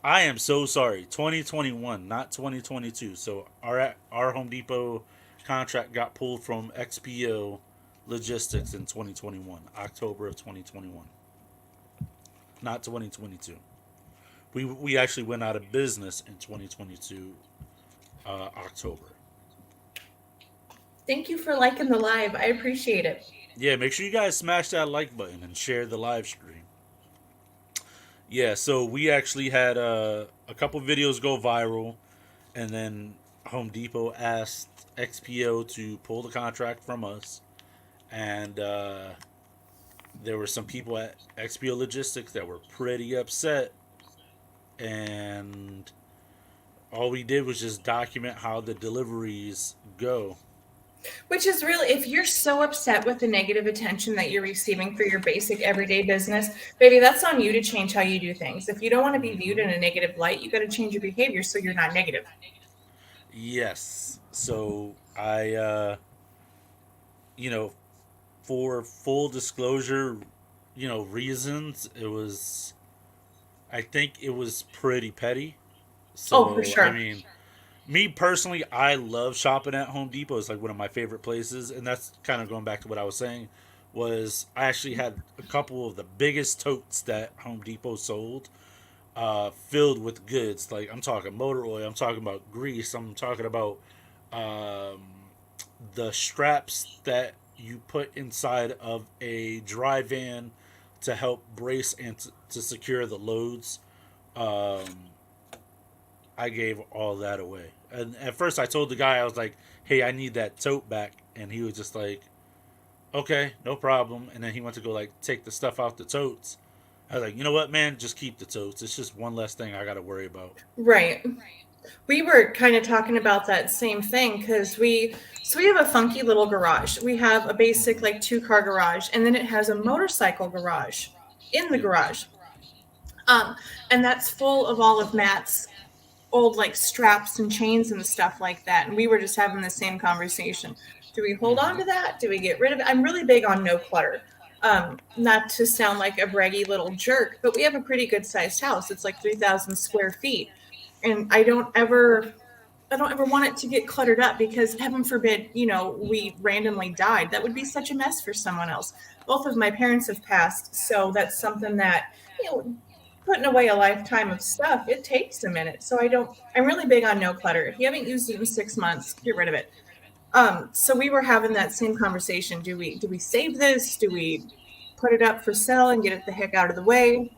I am so sorry. 2021, not 2022. So our Home Depot contract got pulled from XPO Logistics in 2021, October of 2021, not 2022. We actually went out of business in 2022, October. Thank you for liking the live. I appreciate it. Yeah, make sure you guys smash that like button and share the live stream. Yeah, so we actually had a couple videos go viral, and then Home Depot asked XPO to pull the contract from us, and there were some people at XPO Logistics that were pretty upset, and all we did was just document how the deliveries go. Which is really, if you're so upset with the negative attention that you're receiving for your basic everyday business, baby, that's on you to change how you do things. If you don't want to be viewed in a negative light, you got to change your behavior so you're not negative. Yes. So you know, for full disclosure, reasons, I think it was pretty petty. Oh, for So, I sure. mean, me personally, I love shopping at Home Depot. It's like one of my favorite places, and that's kind of going back to what I was saying. Was I actually had a couple of the biggest totes that Home Depot sold, filled with goods. Like I'm talking motor oil, I'm talking about grease, I'm talking about um, the straps that you put inside of a dry van to help brace and to secure the loads. Um, I gave all that away. And at first, I told the guy, I was like, "Hey, I need that tote back," and he was just like, "Okay, no problem." And then he went to go like take the stuff out the totes. I was like, "You know what, man? Just keep the totes. It's just one less thing I got to worry about." Right. We were kind of talking about that same thing because we have a funky little garage. We have a basic Mm-hmm. like 2 car garage, and then it has a motorcycle garage in the Yep. garage. Um, and that's full of all of Matt's old like straps and chains and stuff like that. And we were just having the same conversation. Do we hold on Mm-hmm. to that? Do we get rid of it? I'm really big on no clutter. Not to sound like a braggy little jerk, but we have a pretty good sized house. It's like 3,000 square feet. And I don't ever want it to get cluttered up because heaven forbid, we randomly died. That would be such a mess for someone else. Both of my parents have passed, so that's something that, you know, putting away a lifetime of stuff, it takes a minute. So I'm really big on no clutter. If you haven't used it in 6 months, get rid of it. So we were having that same conversation. Do we save this? Do we put it up for sale and get it the heck out of the way?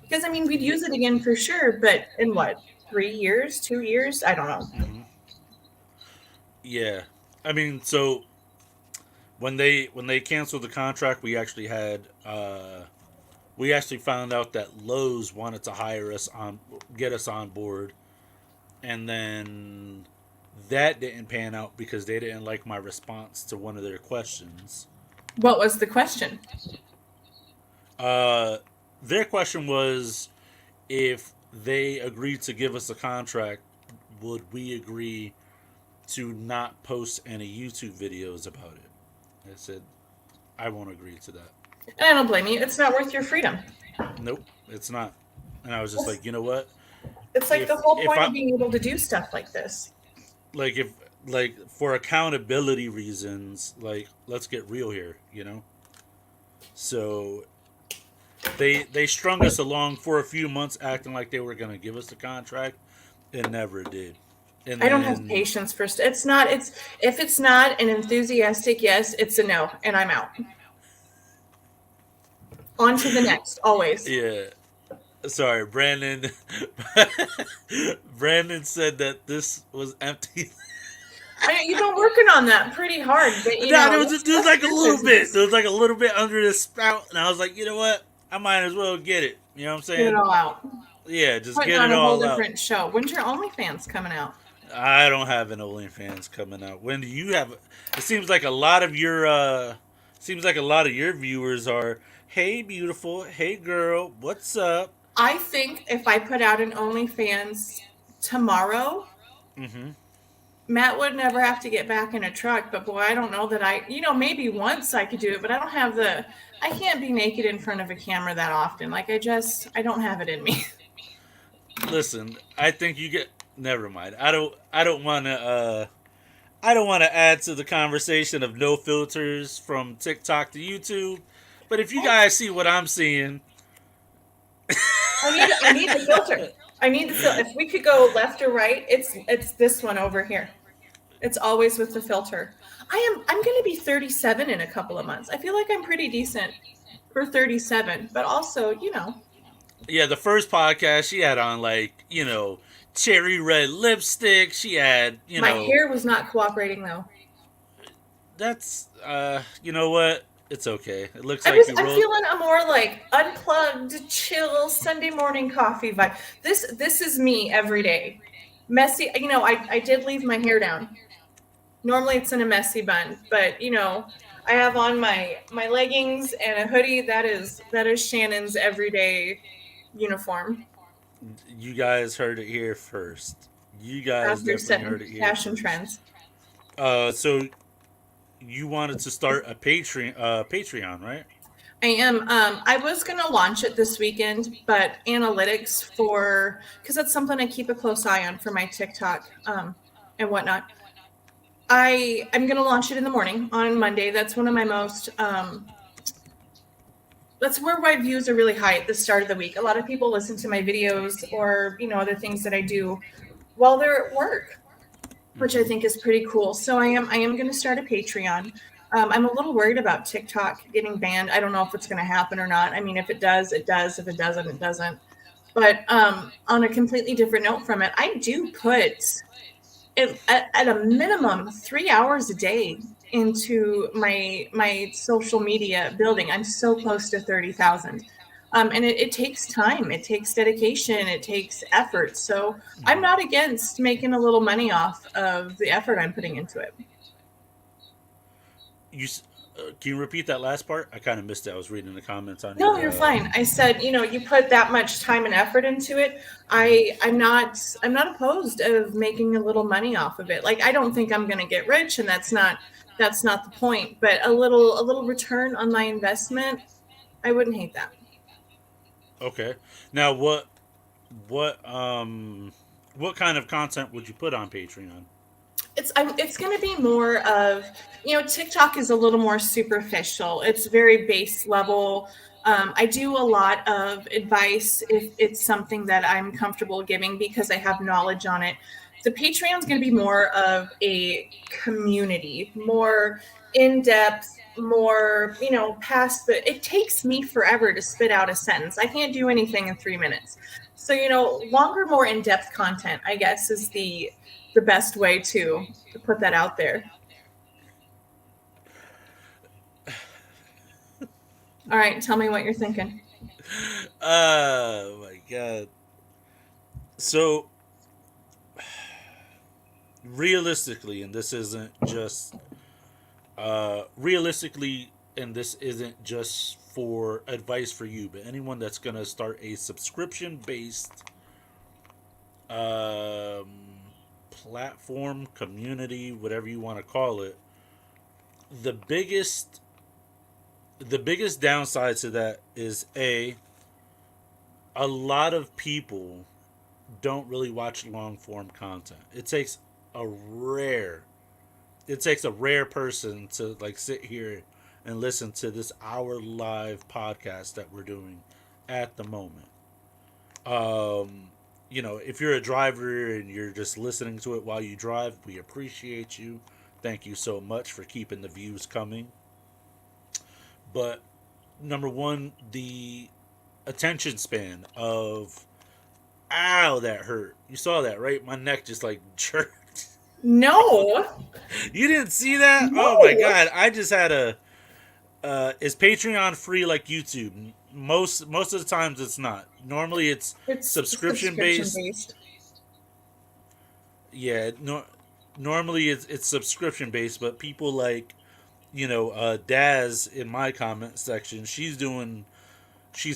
Because I mean, we'd Yeah. use it again for sure, but in what, 3 years, 2 years? I don't know. Mm-hmm. Yeah. I mean, so when they canceled the contract, we actually found out that Lowe's wanted to hire us on, get us on board, and then that didn't pan out because they didn't like my response to one of their questions. What was the question? Uh, their question was, if they agreed to give us a contract, would we agree to not post any YouTube videos about it? I said I won't agree to that. And I don't blame you. It's not worth your freedom. Nope, it's not. And I was just like, you know what? It's like the If whole if point I of being able to do stuff like this. like if like for accountability reasons, like let's get real here, you know. So they strung us along for a few months, acting like they were gonna give us the contract, and never did. And I don't have then patience for it's not it's if it's not an enthusiastic yes, it's a no, and I'm out. On to the next, always. yeah, sorry, Brandon. Brandon said that this was empty. I know you've been working on that pretty hard, but No, there was that's like a your little bit. business. There was like a little bit under the spout, and I was like, you know what? I might as well get it. You know what I'm Get it saying? all out. Yeah, just Putting get on it a whole all out. different show. When's your OnlyFans coming out? I don't have an OnlyFans coming out. When do you have? It seems like a lot of your viewers are, hey beautiful, hey girl, what's up? I think if I put out an OnlyFans tomorrow, Mm-hmm. Matt would never have to get back in a truck. But boy, I don't know that maybe once I could do it, but I don't have I can't be naked in front of a camera that often. Like I don't have it in me. Listen, I think you get. Never mind. I don't want to. I don't want to add to the conversation of no filters from TikTok to YouTube. But if you guys see what I'm seeing, I need the filter. I need the filter. If we could go left or right, it's this one over here. It's always with the filter. I'm going to be 37 in a couple of months. I feel like I'm pretty decent for 37, but also, yeah, the first podcast she had on like cherry red lipstick. She had my hair was not cooperating though. that's you know what? It's okay. It looks I'm like you I'm rolled. feeling a more like unplugged, chill Sunday morning coffee vibe. This is me every day. Messy, I did leave my hair down. Normally it's in a messy bun, but I have on my leggings and a hoodie. That is Shannon's everyday uniform. You guys heard it here first. You guys After definitely setting heard it here fashion first. trends. So you wanted to start a Patreon, right? I am. I was going to launch it this weekend, but analytics because that's something I keep a close eye on for my TikTok and whatnot. I'm going to launch it in the morning on Monday. That's one of my most, that's where my views are really high at the start of the week. A lot of people listen to my videos or, other things that I do while they're at work, which I think is pretty cool. So I am going to start a Patreon. I'm a little worried about TikTok getting banned. I don't know if it's going to happen or not. I mean, if it does, it does. If it doesn't, it doesn't. But on a completely different note from it, I do put at a minimum 3 hours a day into my social media building. I'm so close to 30,000. And it takes time, it takes dedication, it takes effort. So I'm not against making a little money off of the effort I'm putting into it. Can you repeat that last part? I kind of missed it. I was reading the comments on No, your. you're fine. I said, you put that much time and effort into it. I'm not opposed of making a little money off of it. Like I don't think I'm going to get rich, and that's not the point. But a little return on my investment, I wouldn't hate that. Okay. Now what kind of content would you put on Patreon? It's going to be more of, TikTok is a little more superficial. It's very base level. I do a lot of advice if it's something that I'm comfortable giving because I have knowledge on it. The Patreon is going to be more of a community, more in depth, more, past it takes me forever to spit out a sentence. I can't do anything in 3 minutes. So, longer, more in depth content, I guess, is the best way to put that out there. All right, tell me what you're thinking. Oh my god. So realistically, and this isn't just realistically, and this isn't just for advice for you, but anyone that's gonna start a subscription based um, platform, community, whatever you want to call it, the biggest downside to that is a lot of people don't really watch long form content. It takes a rare it takes a rare person to like sit here and listen to this hour live podcast that we're doing at the moment. Um, if you're a driver and you're just listening to it while you drive, we appreciate you. Thank you so much for keeping the views coming. But number one, the attention span of ow, that hurt. You saw that, right? My neck just like jerked. No, You didn't see that? Oh my no, god! I just had a. Is Patreon free like YouTube? Most of the times it's not. Normally it's it's subscription subscription based. based. Yeah, no, normally it's subscription based, but people like Daz in my comment section, she's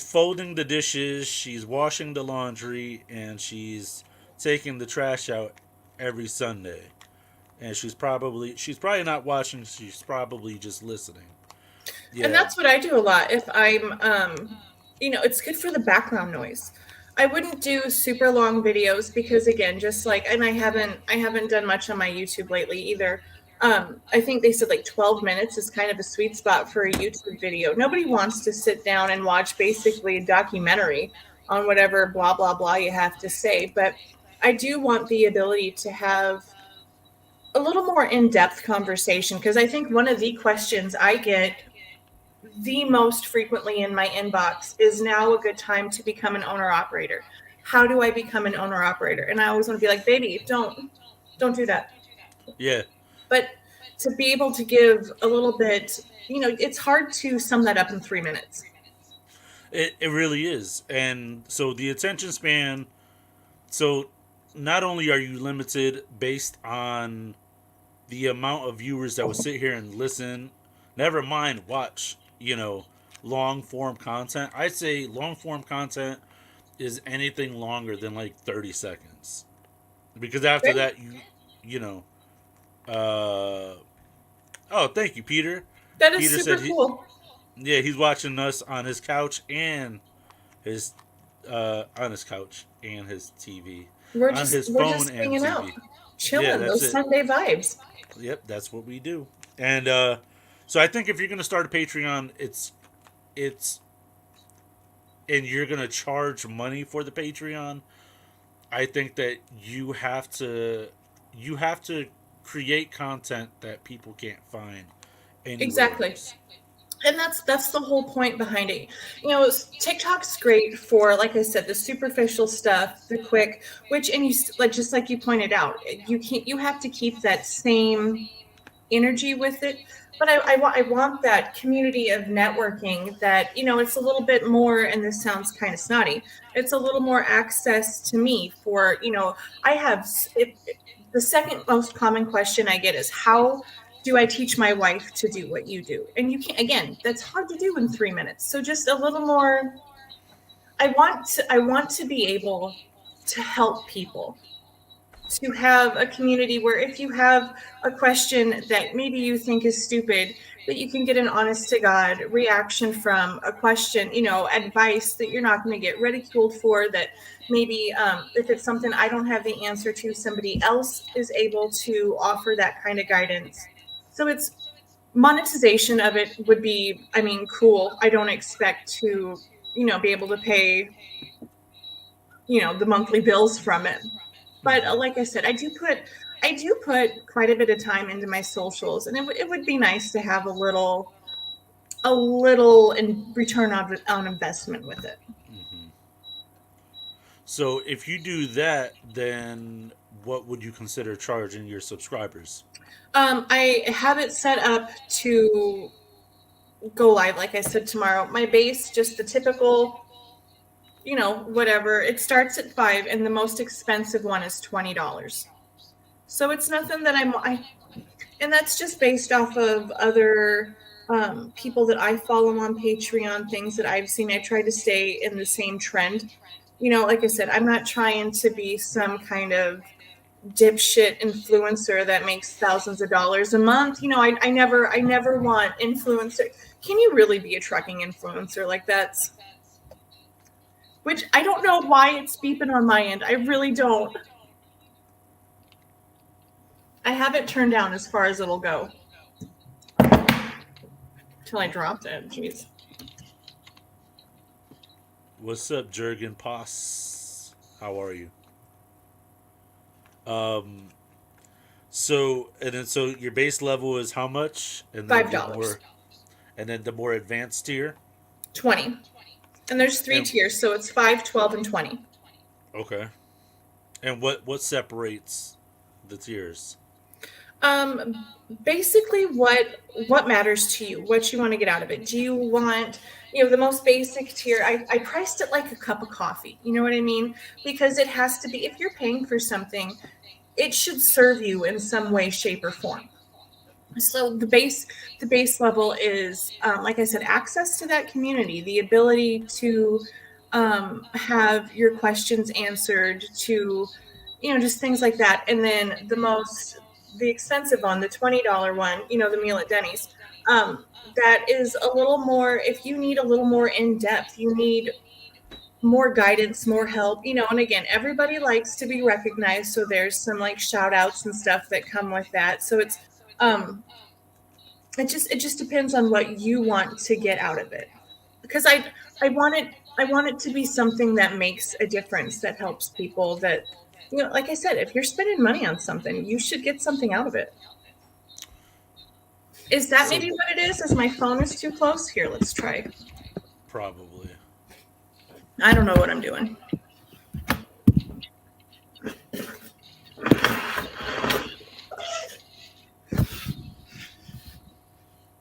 folding the dishes, she's washing the laundry, and she's taking the trash out every Sunday. And she's probably not watching. She's probably just listening. And Yeah, that's what I do a lot. If I'm, it's good for the background noise. I wouldn't do super long videos because again, just like, and I haven't done much on my YouTube lately either. I think they said like 12 minutes is kind of a sweet spot for a YouTube video. Nobody wants to sit down and watch basically a documentary on whatever blah, blah, blah you have to say. But I do want the ability to have a little more in-depth conversation because I think one of the questions I get the most frequently in my inbox is now a good time to become an owner operator. How do I become an owner operator? And I always want to be like, baby, don't do that. yeah. But to be able to give a little bit, it's hard to sum that up in 3 minutes. It really is. And so the attention span. So not only are you limited based on the amount of viewers that would sit here and listen, never mind watch, long form content. I'd say long form content is anything longer than like 30 seconds. Because after Okay? that, you know, uh, oh, thank you, Peter. That is Peter said super cool. yeah, he's watching us on his couch and his, on his couch and his TV, We're on just his we're phone just and hanging out, TV. Yeah, chilling, that's those it. Sunday vibes. Yep, that's what we do. And so I think if you're gonna start a Patreon, it's and you're gonna charge money for the Patreon. I think that you have to create content that people can't find anywhere Exactly. else. And that's the whole point behind it. TikTok's great for, like I said, the superficial stuff, the quick, which, and like, just like you pointed out, you have to keep that same energy with it. But I want that community of networking that, it's a little bit more, and this sounds kind of snotty, it's a little more access to me for, I have, the second most common question I get is, how do I teach my wife to do what you do? And you can't, again, that's hard to do in 3 minutes. So just a little more, I want to be able to help people, to have a community where if you have a question that maybe you think is stupid, that you can get an honest to God reaction from a question, advice that you're not going to get ridiculed for, that maybe if it's something I don't have the answer to, somebody else is able to offer that kind of guidance. So it's monetization of it would be, I mean, cool. I don't expect to, be able to pay, the monthly bills from it. But Hmm. like I said, I do put quite a bit of time into my socials, and it would be nice to have a little in return on investment with it. Hmm. So if you do that, then what would you consider charging your subscribers? I have it set up to go live, like I said, tomorrow. My base, just the typical, whatever. It starts at 5, and the most expensive one is $20. So it's nothing that and that's just based off of other people that I follow on Patreon, things that I've seen. I try to stay in the same trend. Like I said, I'm not trying to be some kind of dipshit influencer that makes thousands of dollars a month. I never want influencer. Can you really be a trucking influencer? Like, that's, which I don't know why it's beeping on my end. I really don't. I have it turned down as far as it'll go. Till I dropped it. Jeez. What's up, Jurgen Poss? How are you? Um, so your base level is how much, and then $5. the more advanced tier. 20. And there's three And tiers, so it's 5, 12, and 20. okay, and what separates the tiers? Um, Basically, what matters to you, what you want to get out of it. Do you want, the most basic tier? I priced it like a cup of coffee. You know what I mean? Because it has to be. If you're paying for something, it should serve you in some way, shape, or form. So the base level is, like I said, access to that community, the ability to have your questions answered, to just things like that. And then the expensive one, the $20 one, the meal at Denny's, that is a little more. If you need a little more in depth, you need more guidance, more help, and again, everybody likes to be recognized, so there's some like shout outs and stuff that come with that. So um it just depends on what you want to get out of it, because I want it to be something that makes a difference, that helps people, that like I said, if you're spending money on something, you should get something out of it. Is that So maybe what it is? Is my phone is too close? Here, let's try. probably. I don't know what I'm doing.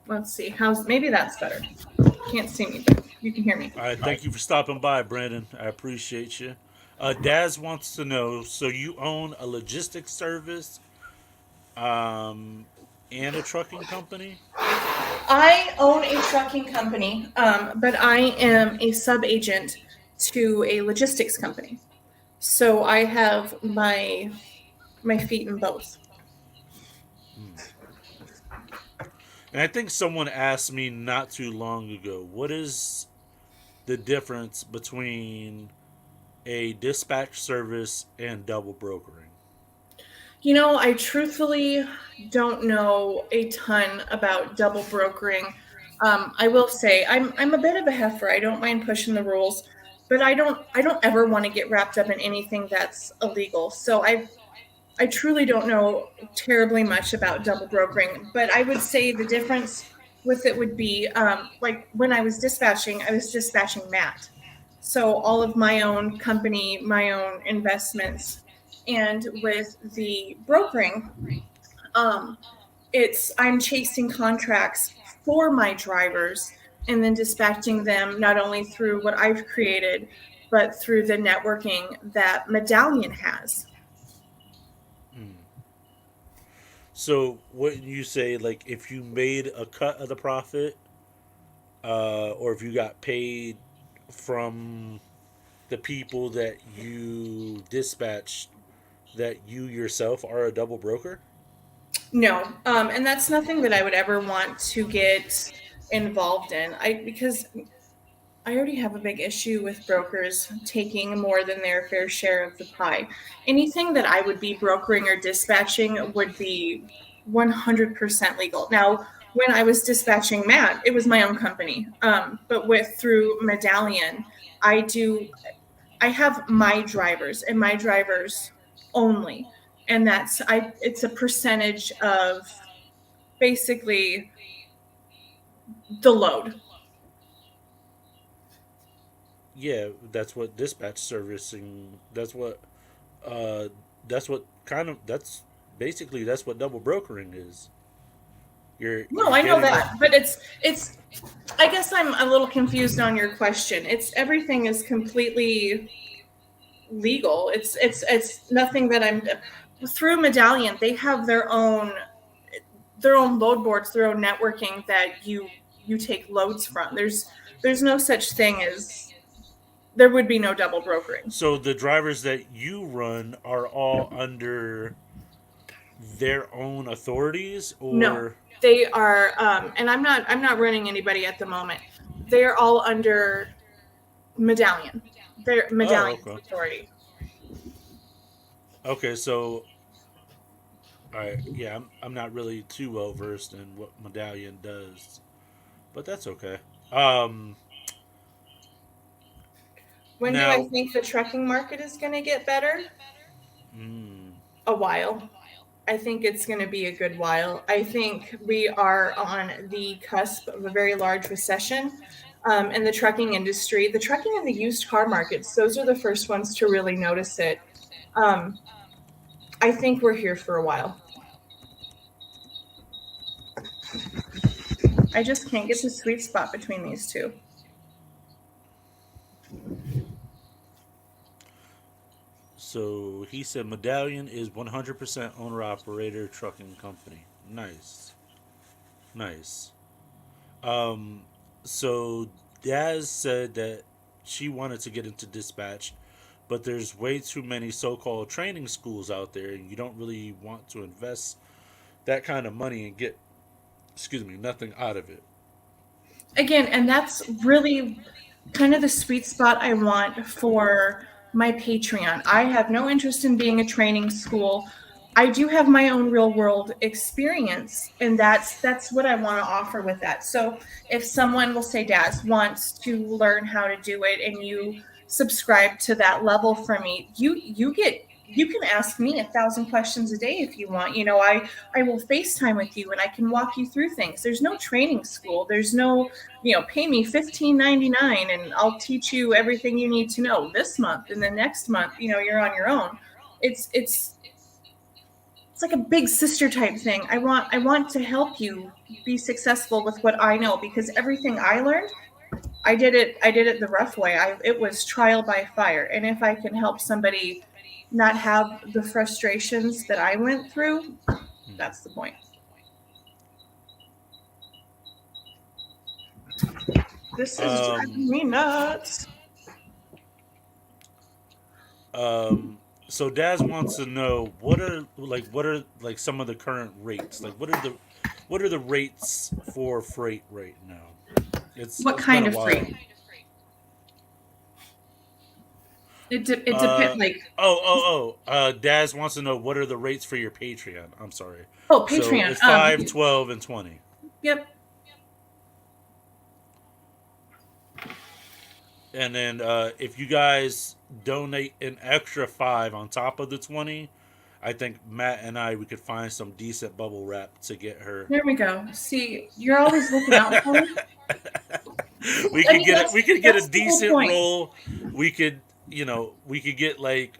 Let's see. Maybe that's better. Can't see me, but you can hear me. All right, thank you for stopping by, Brandon. I appreciate you. Daz wants to know. So you own a logistics service, um, and a trucking company. I own a trucking company, but I am a sub agent to a logistics company. So I have my feet in both. Hmm. And I think someone asked me not too long ago, what is the difference between a dispatch service and double brokering? I truthfully don't know a ton about double brokering. I will say I'm a bit of a heifer. I don't mind pushing the rules, but I don't ever want to get wrapped up in anything that's illegal. So I truly don't know terribly much about double brokering, but I would say the difference with it would be, like when I was dispatching Matt. So all of my own company, my own investments, and with the brokering, um, I'm chasing contracts for my drivers and then dispatching them not only through what I've created, but through the networking that Medallion has. Hmm. So what you say, like if you made a cut of the profit, or if you got paid from the people that you dispatched, that you yourself are a double broker? No, and that's nothing that I would ever want to get involved in. Because I already have a big issue with brokers taking more than their fair share of the pie. Anything that I would be brokering or dispatching would be 100% legal. Now, when I was dispatching Matt, it was my own company. But with through Medallion, I do I have my drivers and my drivers only. And it's a percentage of basically the load. Yeah, that's what dispatch servicing. Uh, that's what kind of. That's basically that's what double brokering is. No, You're I know getting the. that, but it's I guess I'm a little confused on your question. It's everything is completely legal. It's nothing that I'm through Medallion. They have their own load boards, their own networking that you take loads from. There's no such thing as there would be no double brokering. So the drivers that you run are all under their own authorities, No, or they are, and I'm not running anybody at the moment. They're all under Medallion. They're oh, Medallion's okay, authority. okay. So All right, yeah, I'm not really too well versed in what Medallion does, but that's okay. Um, When do I now, think the trucking market is going to get better? mm, A while. I think it's going to be a good while. I think we are on the cusp of a very large recession in the trucking industry. The trucking and the used car markets, those are the first ones to really notice it. Um, I think we're here for a while. I just can't get the sweet spot between these two. so he said Medallion is 100% owner operator trucking company. Nice, nice. Um, so Daz said that she wanted to get into dispatch, but there's way too many so-called training schools out there, and you don't really want to invest that kind of money and get, excuse me, nothing out of it. Again, and that's really kind of the sweet spot I want for my Patreon. I have no interest in being a training school. I do have my own real world experience, and that's what I want to offer with that. So if someone will say Daz wants to learn how to do it and you subscribe to that level for me, you can ask me 1,000 questions a day if you want. I will FaceTime with you and I can walk you through things. There's no training school. There's no, pay me $15.99 and I'll teach you everything you need to know this month, and then next month, you're on your own. It's it's it's like a big sister type thing. I want to help you be successful with what I know, because everything I learned, I did it the rough way. It was trial by fire, and if I can help somebody not have the frustrations that I went through, that's the point. This is Um, driving me nuts. um, so Daz wants to know what are some of the current rates? Like what are the rates for freight right now? What It's been kind a of while. freight? It Uh depends. Like, Daz wants to know what are the rates for your Patreon. I'm sorry. oh, So Patreon. it's 5, 12, and 20. Yep. And then if you guys donate an extra 5 on top of the 20, I think Matt and I we could find some decent bubble wrap to get her. There we go. See, you're always looking out for me. we I could mean, get it. that's We could get a that's the whole decent point. roll. We could, we could get like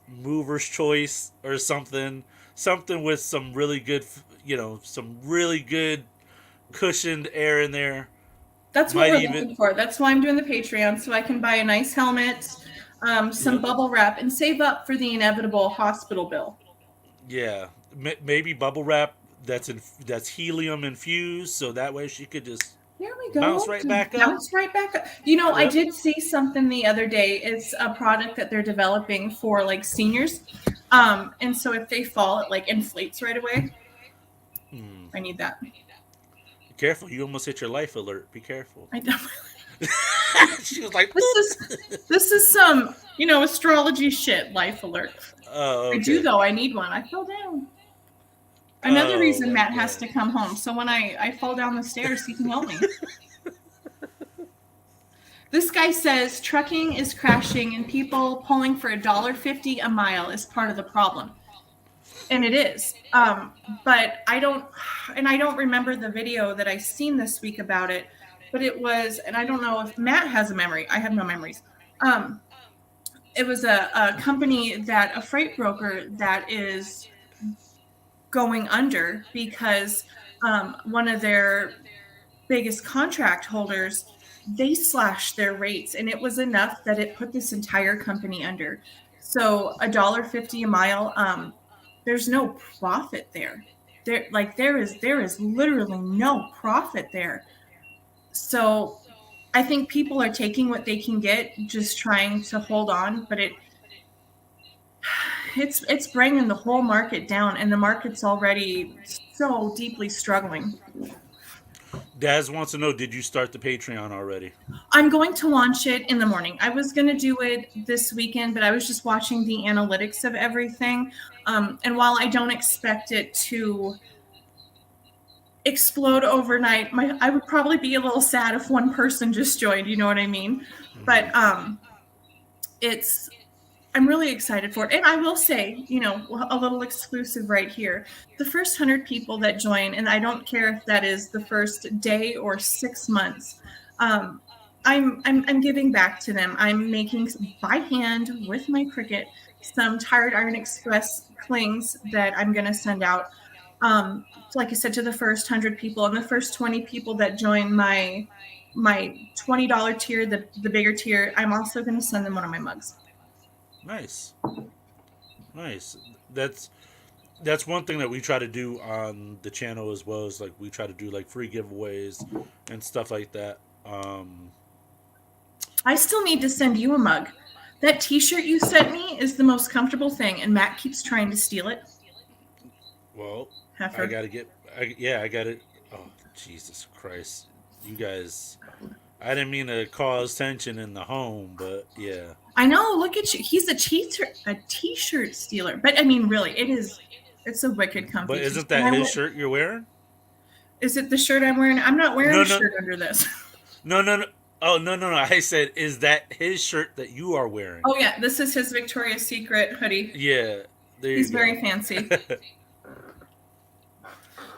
Mover's Choice or something with some really good, some really good cushioned air in there. That's what Might we're even, looking for. That's why I'm doing the Patreon, so I can buy a nice helmet, some yep, bubble wrap, and save up for the inevitable hospital bill. yeah, maybe bubble wrap that's helium infused, so that way she could just There we bounce go. right Just back up. bounce right back up. I Yep. did see something the other day. It's a product that they're developing for like seniors. And so if they fall, it like inflates right away. Hmm. I need that. Careful, you almost hit your life alert. Be careful. I definitely. She was like, This is this is some astrology shit. Life alert. oh, I do okay. though. I need one. I fell down. Another Oh reason my Matt has god. to come home. So when I fall down the stairs, he can help me. This guy says trucking is crashing and people pulling for $1.50 a mile is part of the problem. And it is. But I don't remember the video that I seen this week about it, but it was, and I don't know if Matt has a memory. I have no memories. Um, it was a company, a freight broker that is going under because one of their biggest contract holders, they slashed their rates, and it was enough that it put this entire company under. So $1.50 a mile, there's no profit there. There is literally no profit there. So I think people are taking what they can get, just trying to hold on, but it's bringing the whole market down, and the market's already so deeply struggling. Daz wants to know, did you start the Patreon already? I'm going to launch it in the morning. I was going to do it this weekend, but I was just watching the analytics of everything. And while I don't expect it to explode overnight, I would probably be a little sad if one person just joined. You know what I mean? Mm-hmm. But it's I'm really excited for it. And I will say, a little exclusive right here. The first 100 people that join, and I don't care if that is the first day or 6 months, um, I'm giving back to them. I'm making by hand with my Cricut some Tired Iron Express clings that I'm going to send out. Like I said, to the first 100 people, and the first 20 people that join my $20 tier, the bigger tier, I'm also going to send them one of my mugs. Nice, nice. That's one thing that we try to do on the channel as well, is like we try to do like free giveaways and stuff like that. I still need to send you a mug. That t-shirt you sent me is the most comfortable thing, and Matt keeps trying to steal it. Well, I Heifer. gotta get. Yeah, I got it. Oh, Jesus Christ, you guys! I didn't mean to cause tension in the home, but yeah. I know, look at you. He's a t-shirt stealer. But I mean, really, it's a wicked But comfy t-shirt. isn't that his shirt you're wearing? Is it the shirt I'm wearing? I'm not wearing No, a no, shirt under this. no, no, no. Oh, no, no, no. I said, is that his shirt that you are wearing? Oh yeah, this is his Victoria's Secret hoodie. Yeah, there you He's go. very fancy.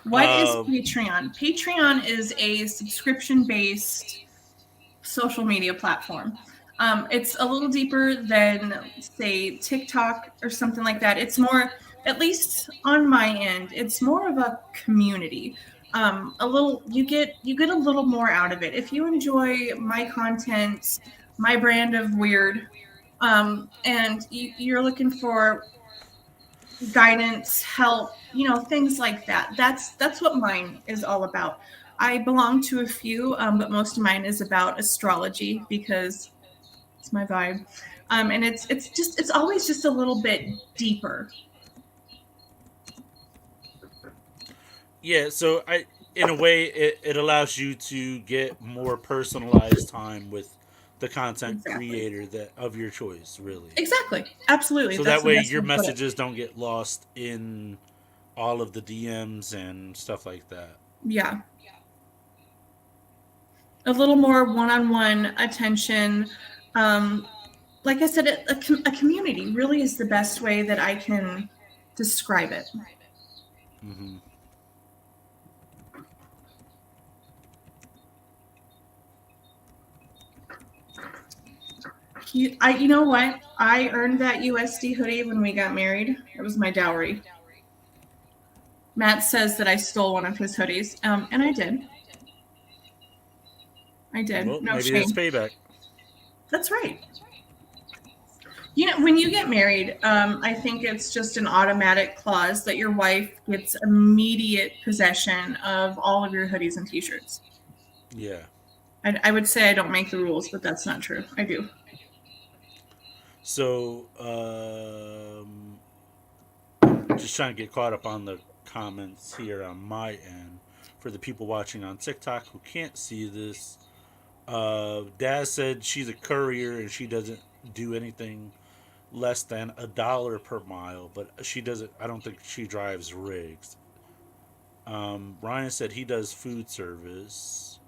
What is um, Patreon? Patreon is a subscription-based social media platform. It's a little deeper than, say, TikTok or something like that. It's more, at least on my end, it's more of a community. A little, you get a little more out of it if you enjoy my content, my brand of weird, and you're looking for guidance, help, things like that. That's what mine is all about. I belong to a few, but most of mine is about astrology because it's my vibe, and it's always just a little bit deeper. yeah, so in a way, it allows you to get more personalized time with the content Exactly, creator that of your choice, really. exactly, absolutely. So That's that the way, best your way to put it. messages don't get lost in all of the DMs and stuff like that. Yeah, a little more one-on-one attention. Um, like I said, a community really is the best way that I can describe it. Hmm. You know what? I earned that USD hoodie when we got married. It was my dowry. Matt says that I stole one of his hoodies, and I did. I did. Well, No maybe it's shame. payback. That's right. When you get married, I think it's just an automatic clause that your wife gets immediate possession of all of your hoodies and t-shirts. Yeah. I would say I don't make the rules, but that's not true. I do. So, just trying to get caught up on the comments here on my end. For the people watching on TikTok who can't see this, Daz said she's a courier and she doesn't do anything less than $1 per mile, but she doesn't. I don't think she drives rigs. Ryan said he does food service.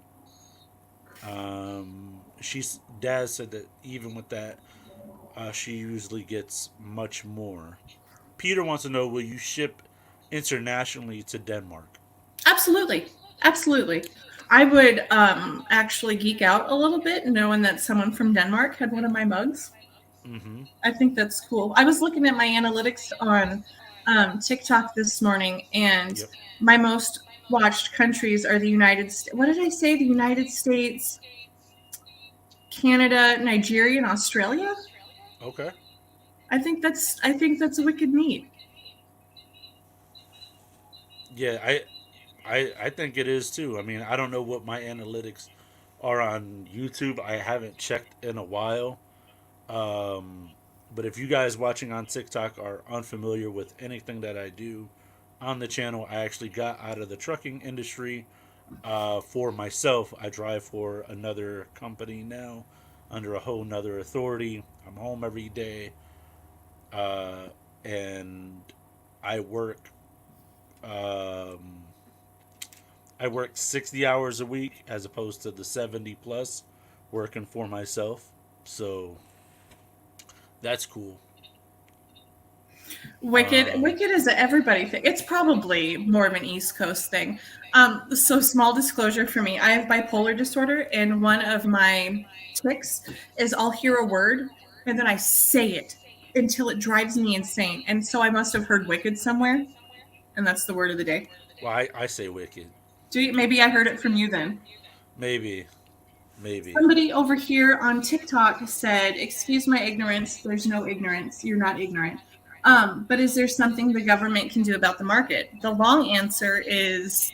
She's Daz said that even with that, she usually gets much more. Peter wants to know: will you ship internationally to Denmark? Absolutely. Absolutely. I would actually geek out a little bit knowing that someone from Denmark had one of my mugs. Mm-hmm. I think that's cool. I was looking at my analytics on TikTok this morning, and Yep. my most watched countries are the United States. What did I say? The United States, Canada, Nigeria, and Australia. Okay. I think that's wicked neat. Yeah, I think it is too. I mean, I don't know what my analytics are on YouTube. I haven't checked in a while. Um, but if you guys watching on TikTok are unfamiliar with anything that I do on the channel, I actually got out of the trucking industry for myself. I drive for another company now under a whole nother authority. I'm home every day. Uh, and I work um, I work 60 hours a week as opposed to the 70 plus working for myself. So that's cool. Um, Wicked is a everybody thing. It's probably more of an East Coast thing. So small disclosure for me, I have bipolar disorder, and one of my tics is I'll hear a word and then I say it until it drives me insane. And so I must have heard wicked somewhere, and that's the word of the day. well, I say wicked. Maybe I heard it from you then. Maybe, maybe. Somebody over here on TikTok said, "Excuse my ignorance. There's no ignorance. You're not ignorant." But is there something the government can do about the market? The long answer is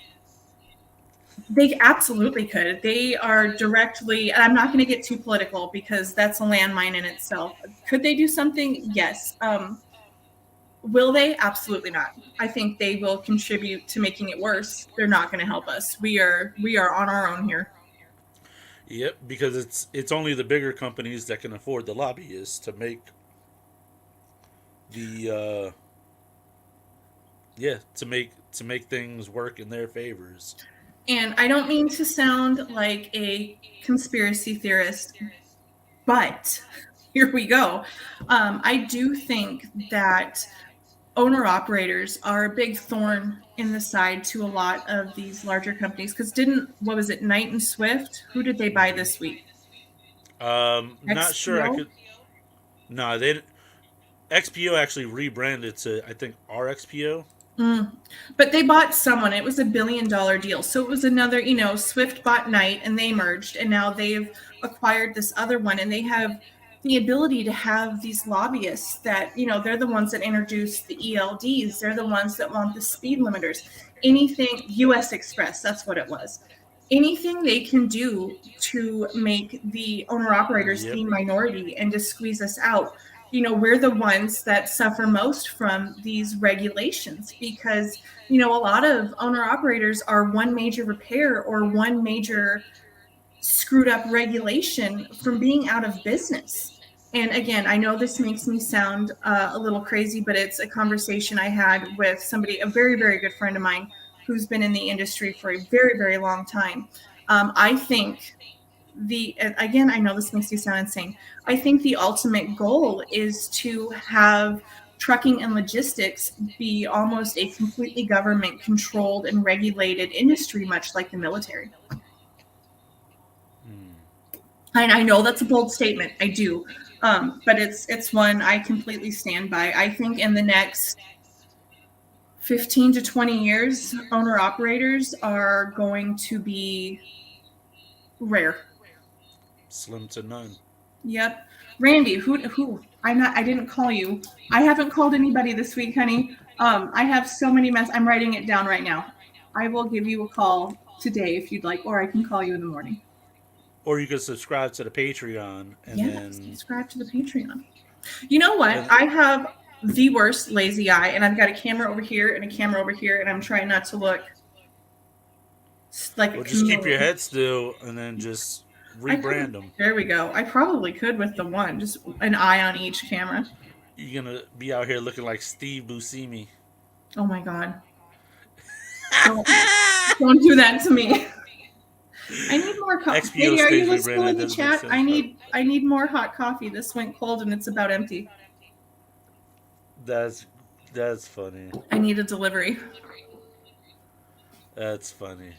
they absolutely could. They are directly, and I'm not going to get too political because that's a landmine in itself. Could they do something? Yes. Will they? Absolutely not. I think they will contribute to making it worse. They're not going to help us. We are on our own here. Yep, because it's only the bigger companies that can afford the lobbyists to make the yeah to make things work in their favors. And I don't mean to sound like a conspiracy theorist, but here we go. I do think that owner operators are a big thorn in the side to a lot of these larger companies. Because what was it, Knight and Swift? Who did they buy this week? Not sure I XPO? could. No, they XPO actually rebranded to I think RXPO. Mm. But they bought someone. It was $1 billion deal. So it was another, Swift bought Knight and they merged. And now they've acquired this other one. And they have the ability to have these lobbyists that, they're the ones that introduce the ELDs. They're the ones that want the speed limiters. Anything, US Express, that's what it was. Anything they can do to make the owner operators Yep. the minority and to squeeze us out. We're the ones that suffer most from these regulations because, a lot of owner operators are one major repair or one major screwed up regulation from being out of business. And again, I know this makes me sound a little crazy, but it's a conversation I had with somebody, a very, very good friend of mine who's been in the industry for a very, very long time. I think again, I know this makes you sound insane. I think the ultimate goal is to have trucking and logistics be almost a completely government controlled and regulated industry, much like the military. Mm. And I know that's a bold statement. I do. But it's one I completely stand by. I think in the next 15 to 20 years, owner operators are going to be rare. Slim to none. Yep. Randy, who I didn't call you. I haven't called anybody this week, honey. I have so many I'm writing it down right now. I will give you a call today if you'd like, or I can call you in the morning. Or you could subscribe to the Patreon and Yeah, then subscribe to the Patreon. You know what? and, I have the worst lazy eye, and I've got a camera over here and a camera over here, and I'm trying not to look like a well, just keep your chameleon. head still and then just rebrand them. There we go. I probably could with the one, just an eye on each camera. You're gonna be out here looking like Steve Buscemi. Oh my god. Don't, don't do that to me. I need more coffee. XPO Katie, are you stage listening in rebranded the doesn't make chat? sense, I but need more hot coffee. This went cold and it's about empty. that's that's funny. I need a delivery. That's funny.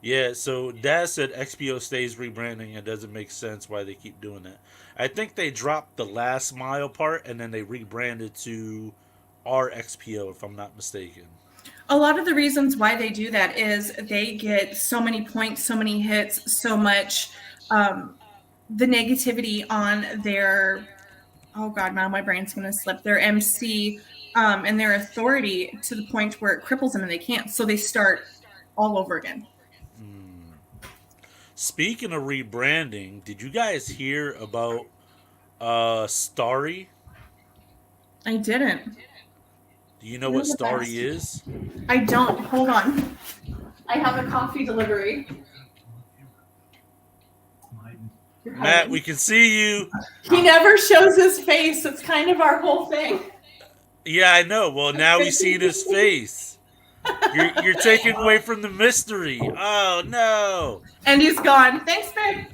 Yeah, so Dad said XPO stays rebranding. It doesn't make sense why they keep doing that. I think they dropped the last mile part and then they rebranded to RXPO, if I'm not mistaken. A lot of the reasons why they do that is they get so many points, so many hits, so much um, the negativity on their, oh god, now my brain's going to slip, their MC and their authority to the point where it cripples them and they can't. So they start all over again. Hmm. Speaking of rebranding, did you guys hear about Starry? I didn't. Do you know You're what the Starry best. is? I don't. Hold on. I have a coffee delivery. Matt, we can see you. He never shows his face. It's kind of our whole thing. Yeah, I know. Well, now we see his face. You're taking away from the mystery. Oh no. And he's gone. Thanks, babe.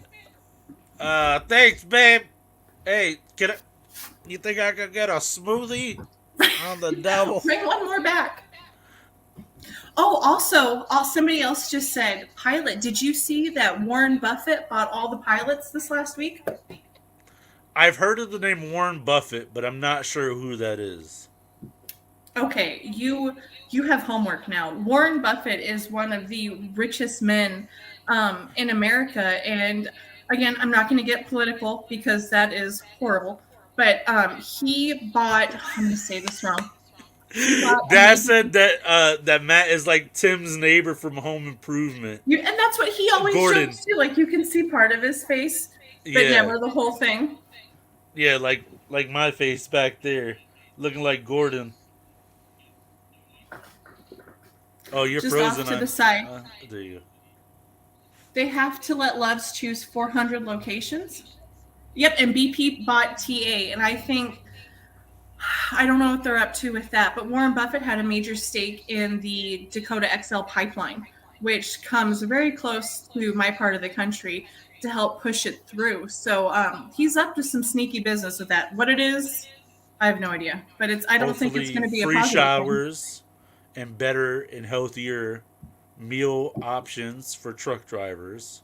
Thanks, babe. Hey, you think I could get a smoothie on the double? Bring one more back. Oh, also, somebody else just said pilot. Did you see that Warren Buffett bought all the pilots this last week? I've heard of the name Warren Buffett, but I'm not sure who that is. Okay, you have homework now. Warren Buffett is one of the richest men in America, and again, I'm not going to get political because that is horrible. But he bought. I'm going to say this wrong. He bought a Dad major, said that Matt is like Tim's neighbor from Home Improvement. and that's what he always Gordon. shows too. Like you can see part of his face, but Yeah, never the whole thing. yeah, like my face back there, looking like Gordon. Oh, you're Just frozen off to on. the side. There you go. They have to let Loves choose 400 locations. Yep, and BP bought TA, and I don't know what they're up to with that, but Warren Buffett had a major stake in the Dakota XL pipeline, which comes very close to my part of the country to help push it through. So he's up to some sneaky business with that. What it is, I have no idea, but I don't think it's going Hopefully, to be a free positive thing. showers and better and healthier meal options for truck drivers.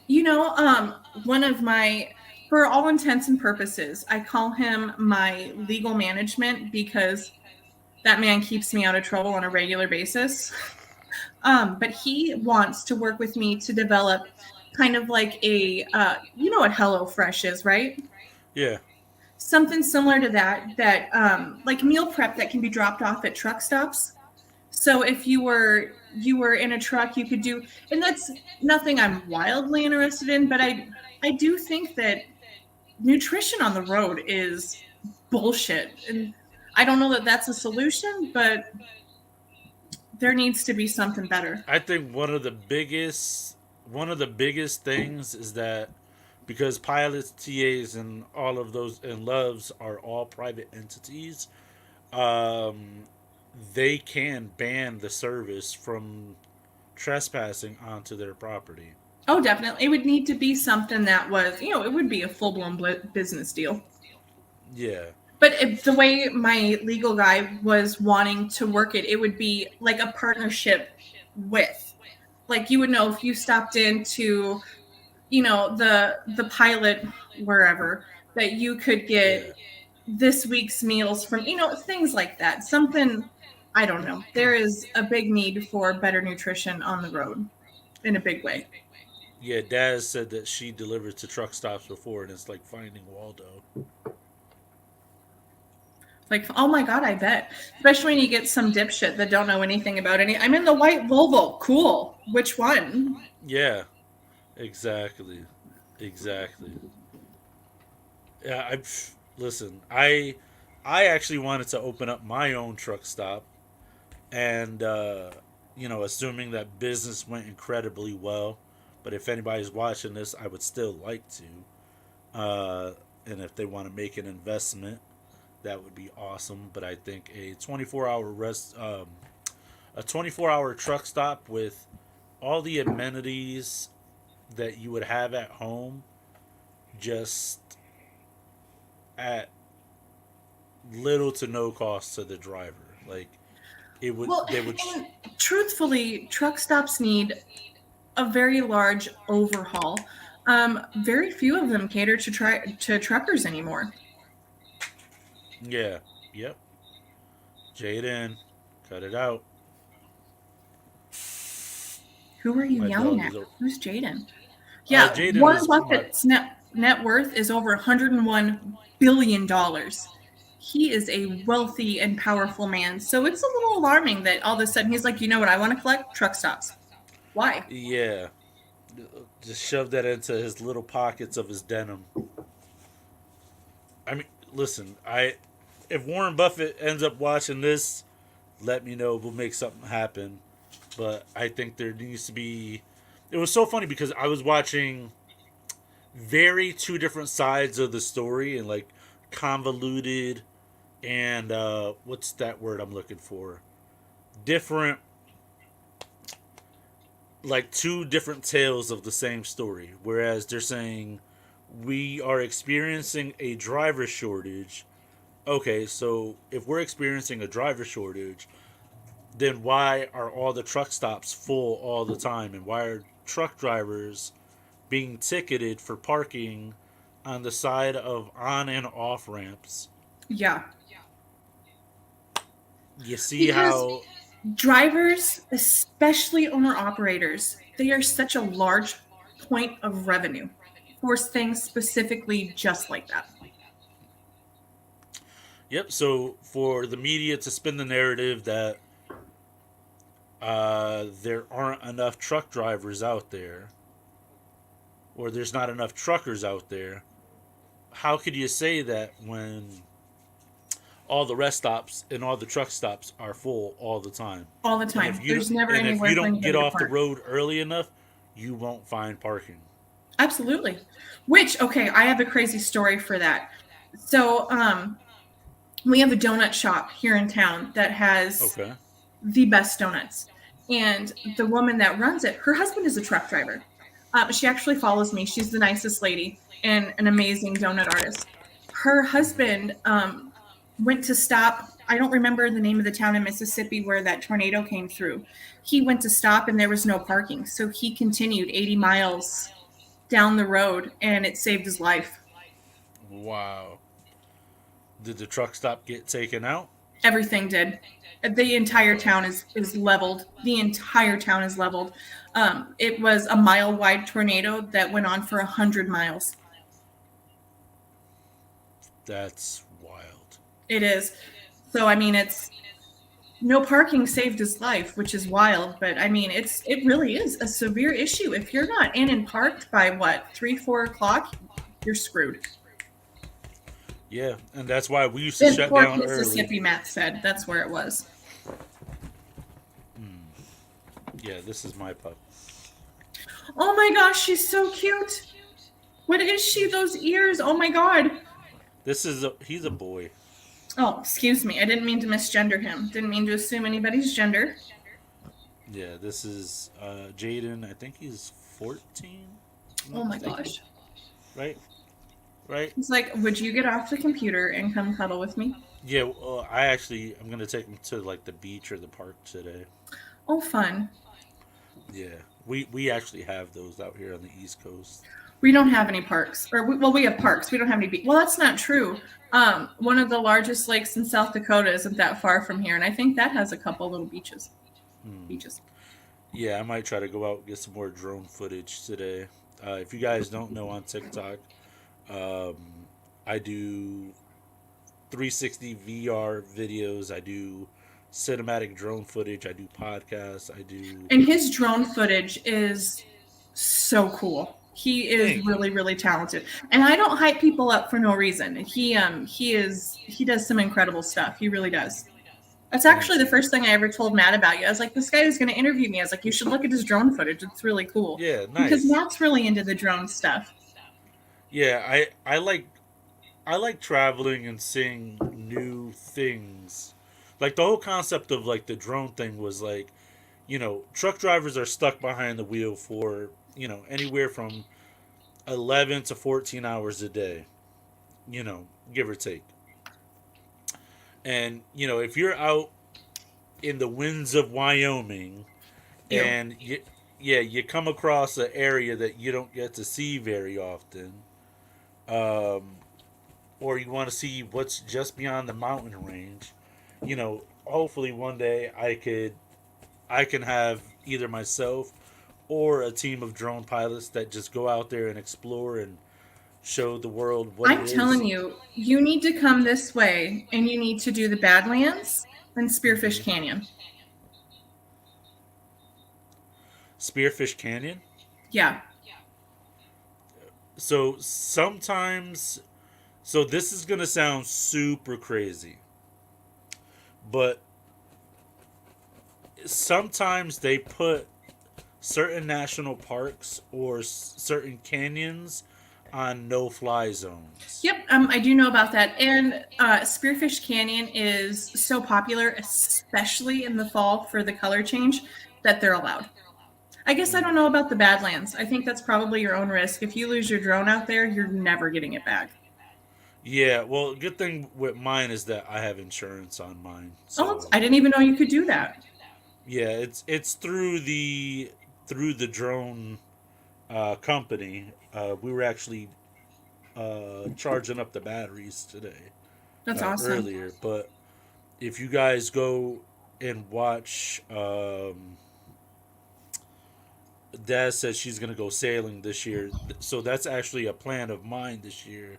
You know, one of my, for all intents and purposes, I call him my legal management because that man keeps me out of trouble on a regular basis. But he wants to work with me to develop kind of like you know what HelloFresh is, right? Yeah, Something similar to that like meal prep that can be dropped off at truck stops. So if you were in a truck, you could do, and that's nothing I'm wildly interested in, but I do think that nutrition on the road is bullshit, and I don't know that that's a solution, but there needs to be something better. I think one of the biggest things is that because pilots, TAs, and all of those and loves are all private entities, um, they can ban the service from trespassing onto their property. Oh, definitely. It would need to be something that was, it would be a full-blown business deal. Yeah, But the way my legal guy was wanting to work it, it would be like a partnership with. Like you would know if you stopped into, the pilot wherever, that you could yeah, get this week's meals from, things like that. Something, I don't know. There is a big need for better nutrition on the road in a big way. yeah. Daz said that she delivered to truck stops before, and it's like finding Waldo. Like, oh my God, I bet. Especially when you get some dipshit that don't know anything about any. I'm in the white Volvo. Cool. Which one? Yeah, exactly, exactly. Yeah, I listen. I actually wanted to open up my own truck stop, and assuming that business went incredibly well. But if anybody's watching this, I would still like to. And if they want to make an investment, that would be awesome. But I think a 24-hour truck stop with all the amenities that you would have at home, just at little to no cost to the driver. Like Well, they would. and truthfully, truck stops need a very large overhaul. Very few of them cater to truckers anymore. Yeah, yep. Jaden, cut it out. Who are you My yelling dog at? is. Who's Jaden? Yeah, Jaden Warren is my. Buffett's net worth is over $101 billion. He is a wealthy and powerful man. So it's a little alarming that all of a sudden he's like, you know what I want to collect? Truck stops. Why? Yeah, just shove that into his little pockets of his denim. I mean, listen, if Warren Buffett ends up watching this, let me know. We'll make something happen. But I think there needs to be. It was so funny because I was watching very two different sides of the story and like convoluted and what's that word I'm looking for? Different, like two different tales of the same story. Whereas they're saying we are experiencing a driver shortage. Okay, so if we're experiencing a driver shortage, then why are all the truck stops full all the time? And why are truck drivers being ticketed for parking on the side of on and off ramps? Yeah. You see Because how, drivers, especially owner operators, they are such a large point of revenue for things specifically just like that. yep, so for the media to spin the narrative that there aren't enough truck drivers out there, or there's not enough truckers out there, how could you say that when all the rest stops and all the truck stops are full all the time? All the And if time. you There's never and if you anywhere for don't get anybody to off the park. road early enough, you won't find parking. Absolutely. Which, okay, I have a crazy story for that. So, we have a donut shop here in town that has Okay. the best donuts. And the woman that runs it, her husband is a truck driver. She actually follows me. She's the nicest lady and an amazing donut artist. Her husband went to stop. I don't remember the name of the town in Mississippi where that tornado came through. He went to stop and there was no parking. So he continued 80 miles down the road and it saved his life. Wow. Did the truck stop get taken out? Everything did. The entire town is leveled. The entire town is leveled. It was a mile wide tornado that went on for 100 miles. That's wild. It is. So I mean, it's no parking saved his life, which is wild. But I mean, it really is a severe issue. If you're not in and parked by what 3-4 o'clock, you're screwed. Yeah, and that's why we used to In shut Fort down early. Mississippi, Matt said that's where it was. Yeah, this is my pup. Oh my gosh, she's so cute. What is she? Those ears. Oh my god. He's a boy. Oh, excuse me. I didn't mean to misgender him. Didn't mean to assume anybody's gender. Yeah, this is Jaden. I think he's 14. Oh my gosh. Right? Right? He's like, would you get off the computer and come cuddle with me? Yeah, I'm gonna take him to like the beach or the park today. Oh, fun. Yeah, we actually have those out here on the East Coast. We don't have any parks. Well, we have parks. We don't have any beach. Well, that's not true. One of the largest lakes in South Dakota isn't that far from here, and I think that has a couple little beaches. Beaches. Yeah, I might try to go out and get some more drone footage today. If you guys don't know, on TikTok, um, I do 360 VR videos. I do cinematic drone footage. I do podcasts. I do. And his drone footage is so cool. He is Thank really, really talented. And I don't hype people up for no reason. He does some incredible stuff. He really does. That's actually the first thing I ever told Matt about you. I was like, this guy who's going to interview me. I was like, you should look at his drone footage. It's really cool. Yeah, Because nice. Matt's really into the drone stuff. Yeah, I like traveling and seeing new things. Like the whole concept of like the drone thing was like, truck drivers are stuck behind the wheel for, anywhere from 11 to 14 hours a day, give or take. And, if you're out in the winds of Wyoming Ew. and you come across an area that you don't get to see very often, or you want to see what's just beyond the mountain range, hopefully one day I can have either myself or a team of drone pilots that just go out there and explore and show the world what I'm it is. telling you, you need to come this way and you need to do the Badlands and Spearfish Canyon. Spearfish Canyon. Yeah. So sometimes, so this is gonna sound super crazy, but sometimes they put certain national parks or certain canyons on no-fly zones. Yep, I do know about that. And Spearfish Canyon is so popular, especially in the fall for the color change, that they're allowed. I guess I don't know about the Badlands. I think that's probably your own risk. If you lose your drone out there, you're never getting it back. Yeah, well, good thing with mine is that I have insurance on mine. Oh, So I didn't even know you could do that. yeah, it's through the drone company. We were actually charging up the batteries today That's awesome. earlier. But if you guys go and watch, Dad says she's gonna go sailing this year, so that's actually a plan of mine this year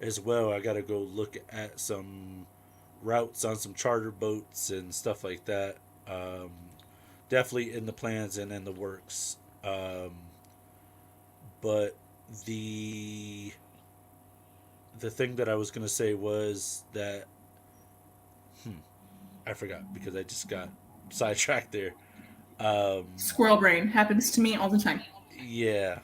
as well. I gotta go look at some routes on some charter boats and stuff like that. Um, Definitely in the plans and in the works. But the the thing that I was gonna say was that I forgot because I just got sidetracked there. Um, Squirrel brain happens to me all the time. yeah.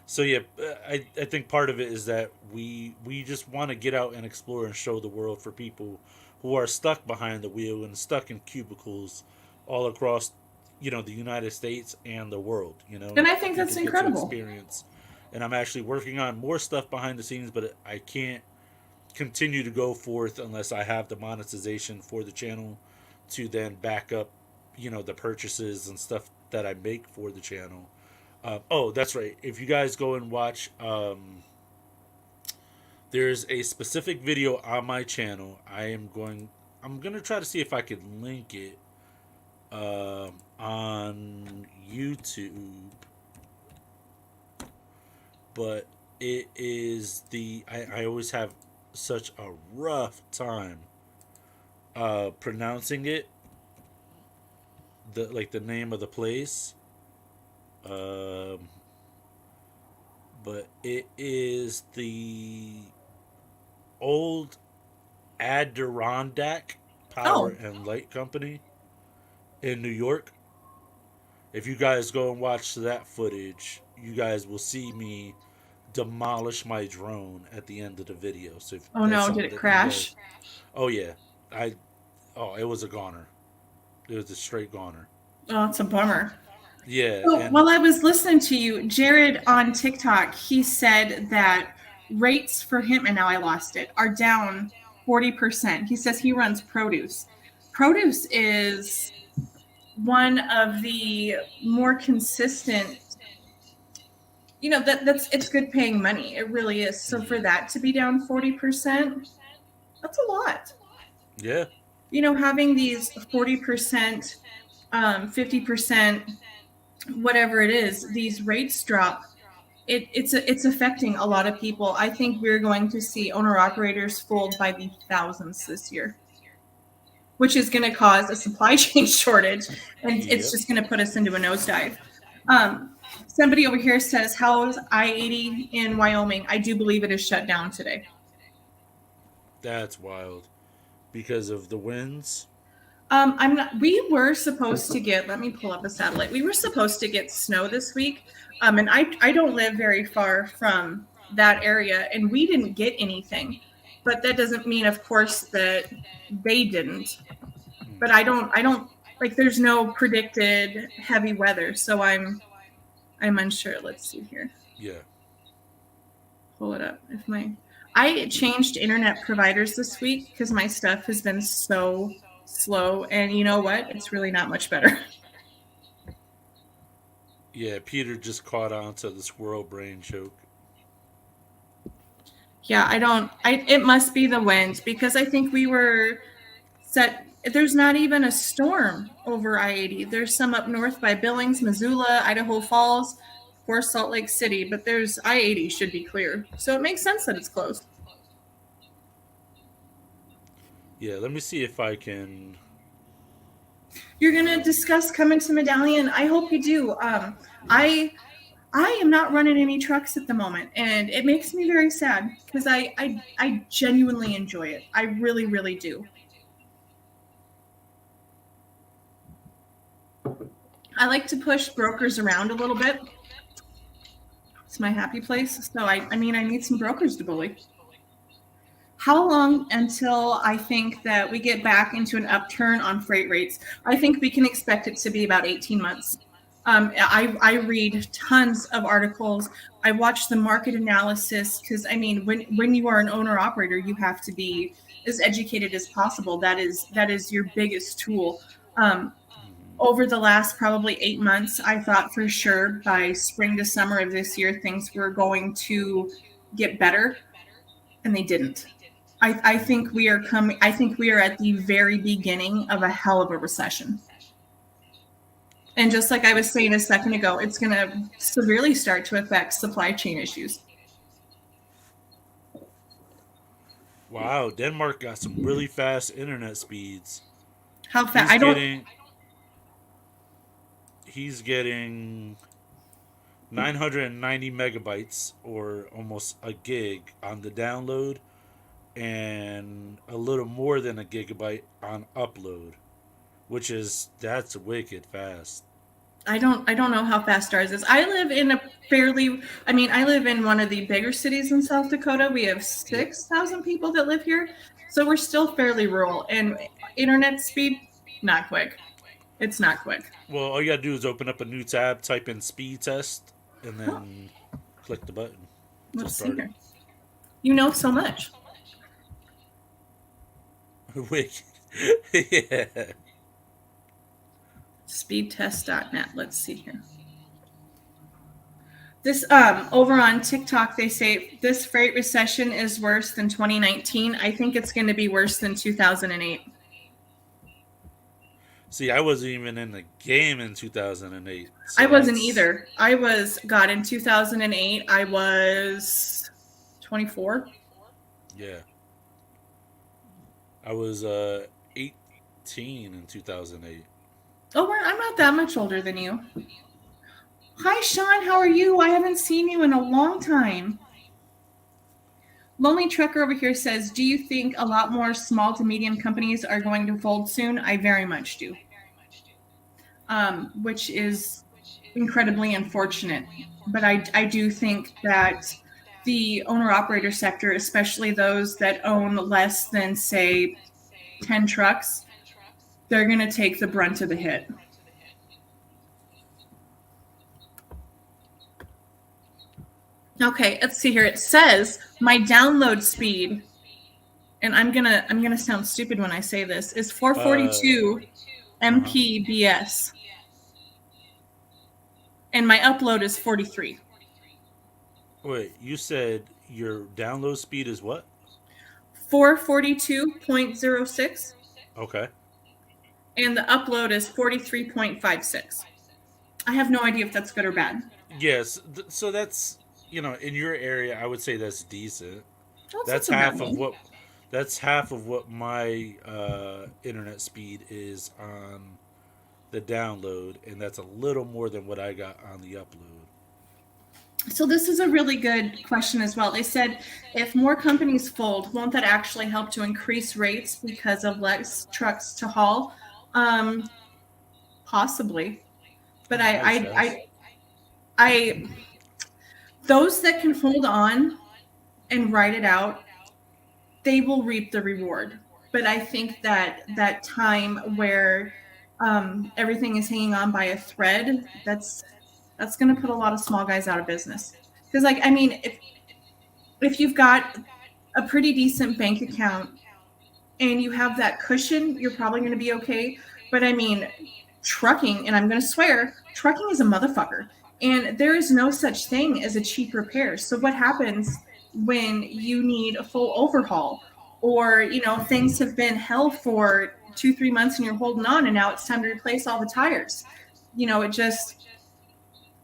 So yeah, I think part of it is that we just want to get out and explore and show the world for people who are stuck behind the wheel and stuck in cubicles all across, the United States and the world. And I think that's People get to incredible. experience. And I'm actually working on more stuff behind the scenes, but I can't continue to go forth unless I have the monetization for the channel to then back up, the purchases and stuff that I make for the channel. Oh, that's right. If you guys go and watch, there's a specific video on my channel. I'm gonna try to see if I can link it on YouTube, but it is I always have such a rough time pronouncing it, the name of the place. Um, but it is the old Adirondack Power Oh, and Light Company in New York. If you guys go and watch that footage, you guys will see me demolish my drone at the end of the video. So if oh that's no, did something it that you crash? guys, oh yeah, I, oh it was a goner. It was a straight goner. Oh, it's a bummer. Yeah, So and while I was listening to you, Jared on TikTok, he said that rates for him, and now I lost it, are down 40%. He says he runs produce. Produce is one of the more consistent, that's it's good paying money. It really is. So for mhm, that to be down 40%, that's a lot. yeah, Having these 40%, 50%, whatever it is, these rates drop. It's affecting a lot of people. I think we're going to see owner operators fold by the thousands this year, which is going to cause a supply chain shortage, and it's yep, just going to put us into a nosedive. Um, Somebody over here says, "How's I-80 in Wyoming?" I do believe it is shut down today. that's wild because of the winds. I'm not. We were supposed to get. Let me pull up a satellite. We were supposed to get snow this week, and I don't live very far from that area, and we didn't get anything. But that doesn't mean, of course, that they didn't. But Mm, I don't like. There's no predicted heavy weather, so I'm unsure. Let's see here. yeah, Pull it up. If my I changed internet providers this week because my stuff has been so slow, and you know what? It's really not much better. yeah. Peter just caught on to the squirrel brain joke. Yeah, I don't. It must be the wind because I think we were set. There's not even a storm over I-80. There's some up north by Billings, Missoula, Idaho Falls, of course, Salt Lake City. But there's I-80 should be clear, so it makes sense that it's closed. Yeah, let me see if I can. You're gonna discuss coming to Medallion. I hope you do. I I am not running any trucks at the moment, and it makes me very sad because I genuinely enjoy it. I really, really do. I like to push brokers around a little bit. It's my happy place. So I mean, I need some brokers to bully. How long until I think that we get back into an upturn on freight rates? I think we can expect it to be about 18 months. I read tons of articles. I watch the market analysis because I mean, when you are an owner operator, you have to be as educated as possible. That is your biggest tool. Um, Over the last probably 8 months, I thought for sure by spring to summer of this year things were going to get better, and they didn't. I think we are coming. I think we are at the very beginning of a hell of a recession. And just like I was saying a second ago, it's going to severely start to affect supply chain issues. Wow, Denmark got some really fast internet speeds. How fast? He's I don't. getting he's getting 990 megabytes or almost a gig on the download and a little more than a gigabyte on upload, which is that's wicked fast. I don't know how fast ours is. I live in a fairly. I mean, I live in one of the bigger cities in South Dakota. We have Yep. 6,000 people that live here, so we're still fairly rural. And internet speed, not quick. It's not quick. Well, all you gotta do is open up a new tab, type in speed test, and Huh. then click the button to Let's see start here. You know so much. it. Wicked. Yeah. Speedtest.net. Let's see here. This over on TikTok, they say this freight recession is worse than 2019. I think it's going to be worse than 2008. See, I wasn't even in the game in 2008. I So wasn't that's either. I was God in 2008. I was 24. yeah. I was 18 in 2008. Oh, I'm not that much older than you. Hi, Sean. How are you? I haven't seen you in a long time. Lonely Trucker over here says, do you think a lot more small to medium companies are going to fold soon? I very much do. Which is incredibly unfortunate. But I do think that the owner operator sector, especially those that own less than, say, 10 trucks, they're going to take the brunt of the hit. Okay, let's see here. It says my download speed, and I'm gonna sound stupid when I say this, is 442 Mbps, and my upload is 43. Wait, you said your download speed is what? 442.06, Okay. and the upload is 43.56. I have no idea if that's good or bad. Yes. So that's in your area, I would say that's decent. That's That's a bad half of one. what that's half of what my internet speed is on the download, and that's a little more than what I got on the upload. So this is a really good question as well. They said if more companies fold, won't that actually help to increase rates because of less trucks to haul? Um, Possibly, but Oh, nice guys. I those that can hold on and ride it out, they will reap the reward. But I think that that time where everything is hanging on by a thread, that's going to put a lot of small guys out of business. Because, like, I mean, if you've got a pretty decent bank account and you have that cushion, you're probably going to be okay. But I mean, trucking, and I'm going to swear, trucking is a motherfucker. And there is no such thing as a cheap repair. So what happens when you need a full overhaul, or things have been hell for 2-3 months and you're holding on, and now it's time to replace all the tires?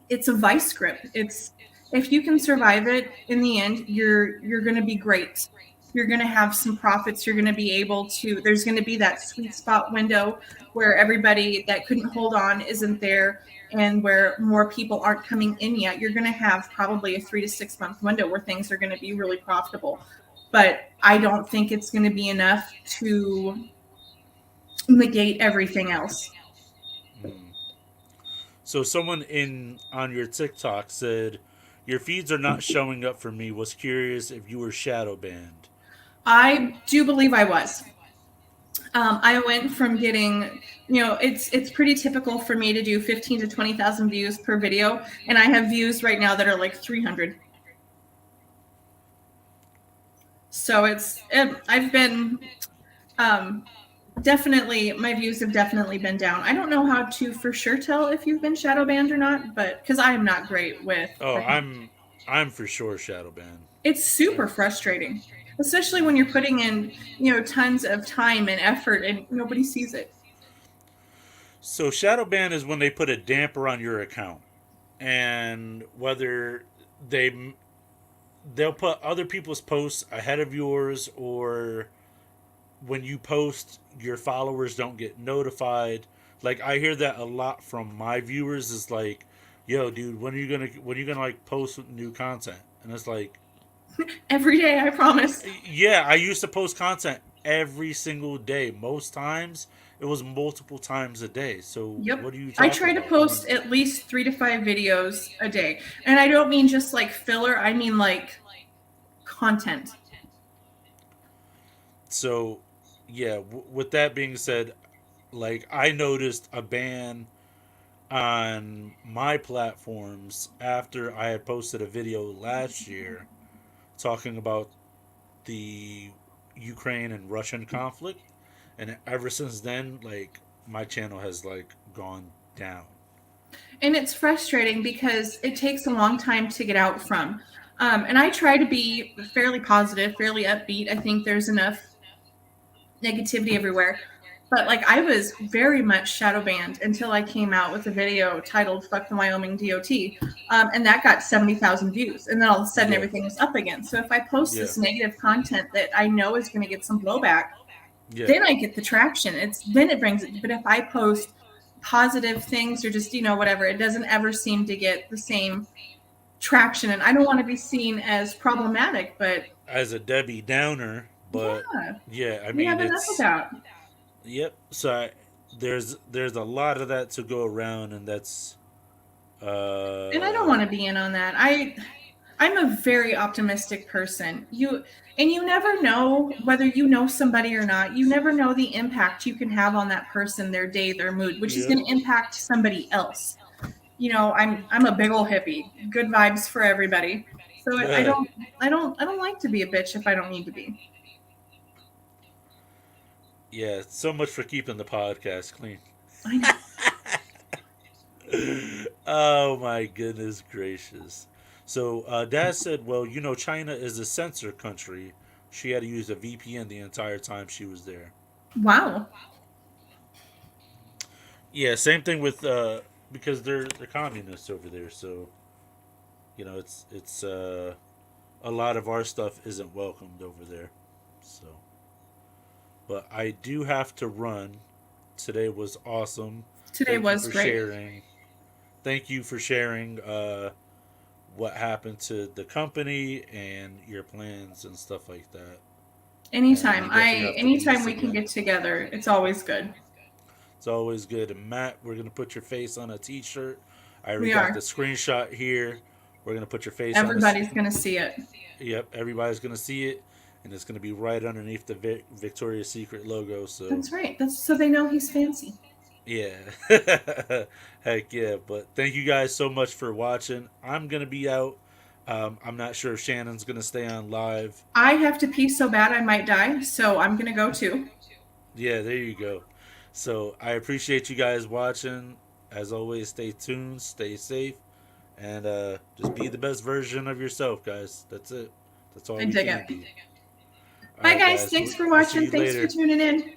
It's a vice grip. It's If you can survive it, in the end, you're going to be great. You're going to have some profits. You're going to be able to. There's going to be that sweet spot window where everybody that couldn't hold on isn't there, and where more people aren't coming in yet. You're going to have probably a 3 to 6 month window where things are going to be really profitable. But I don't think it's going to be enough to negate everything else. Mm. So someone in on your TikTok said Your feeds are not showing up for me. Was curious if you were shadow banned. I do believe I was. I went from getting, it's pretty typical for me to do 15 to 20,000 views per video, and I have views right now that are like 300. So I've been definitely, my views have definitely been down. I don't know how to for sure tell if you've been shadow banned or not, but because I am not great with. Oh, I'm for sure shadow banned. It's super frustrating, especially when you're putting in, tons of time and effort and nobody sees it. So shadow ban is when they put a damper on your account, and whether they they'll put other people's posts ahead of yours, or when you post, your followers don't get notified. Like I hear that a lot from my viewers. Is like, yo, dude, when are you gonna like post new content? And it's like, Every day, I promise. yeah, I used to post content every single day. Most times it was multiple times a day. So Yep. what are you I talking try to about? post at least 3 to 5 videos a day. And I don't mean just like filler, I mean like content. So yeah, with that being said, like I noticed a ban on my platforms after I had posted a video last year talking about the Ukraine and Russian conflict, and ever since then, like my channel has like gone down. And it's frustrating because it takes a long time to get out from. And I try to be fairly positive, fairly upbeat. I think there's enough negativity everywhere. But like I was very much shadow banned until I came out with a video titled "Fuck the Wyoming DOT," and that got 70,000 views. And then all of a sudden, Yeah. everything was up again. So if I post Yeah. this negative content that I know is going to get some blowback, Yeah. then I get the traction. Then it brings it. But if I post positive things or just whatever, it doesn't ever seem to get the same traction. And I don't want to be seen as problematic, but As a Debbie Downer, but yeah, yeah, I we mean have enough of it's that. yep. So there's a lot of that to go around, and that's And I don't want to be in on that. I'm a very optimistic person. You never know whether you know somebody or not. You never know the impact you can have on that person, their day, their mood, which is Yep. going to impact somebody else. I'm a big old hippie. Good vibes for everybody. So I don't like to be a bitch if I don't need to be. Yeah, so much for keeping the podcast clean. I know. Oh my goodness gracious. So Dad said, well, China is a censor country. She had to use a VPN the entire time she was there. Wow. Yeah, same thing with because they're communists over there, so it's a lot of our stuff isn't welcomed over there. So, but I do have to run. Today was awesome. Today Thank you was for great. sharing. Thank you for sharing what happened to the company and your plans and stuff like that. Anytime. And we definitely have to do Anytime this we can again. get together, it's always good. It's always good. And Matt, we're gonna put your face on a T-shirt. I already We got are. the screenshot here. We're gonna put your face Everybody's on. gonna see it. Yep, everybody's gonna see it, and it's gonna be right underneath the Victoria's Secret logo. So That's right. That's so they know he's fancy. yeah, heck yeah. But thank you guys so much for watching. I'm gonna be out. I'm not sure if Shannon's gonna stay on live. I have to pee so bad I might die, so I'm gonna go too. Yeah, there you go. So I appreciate you guys watching. As always, stay tuned, stay safe, and just be the best version of yourself, guys. That's it. That's all I we dig can it. be. All Bye right, guys. Thanks for We'll see watching. you Thanks later. for tuning in.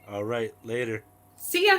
All right, later. See ya.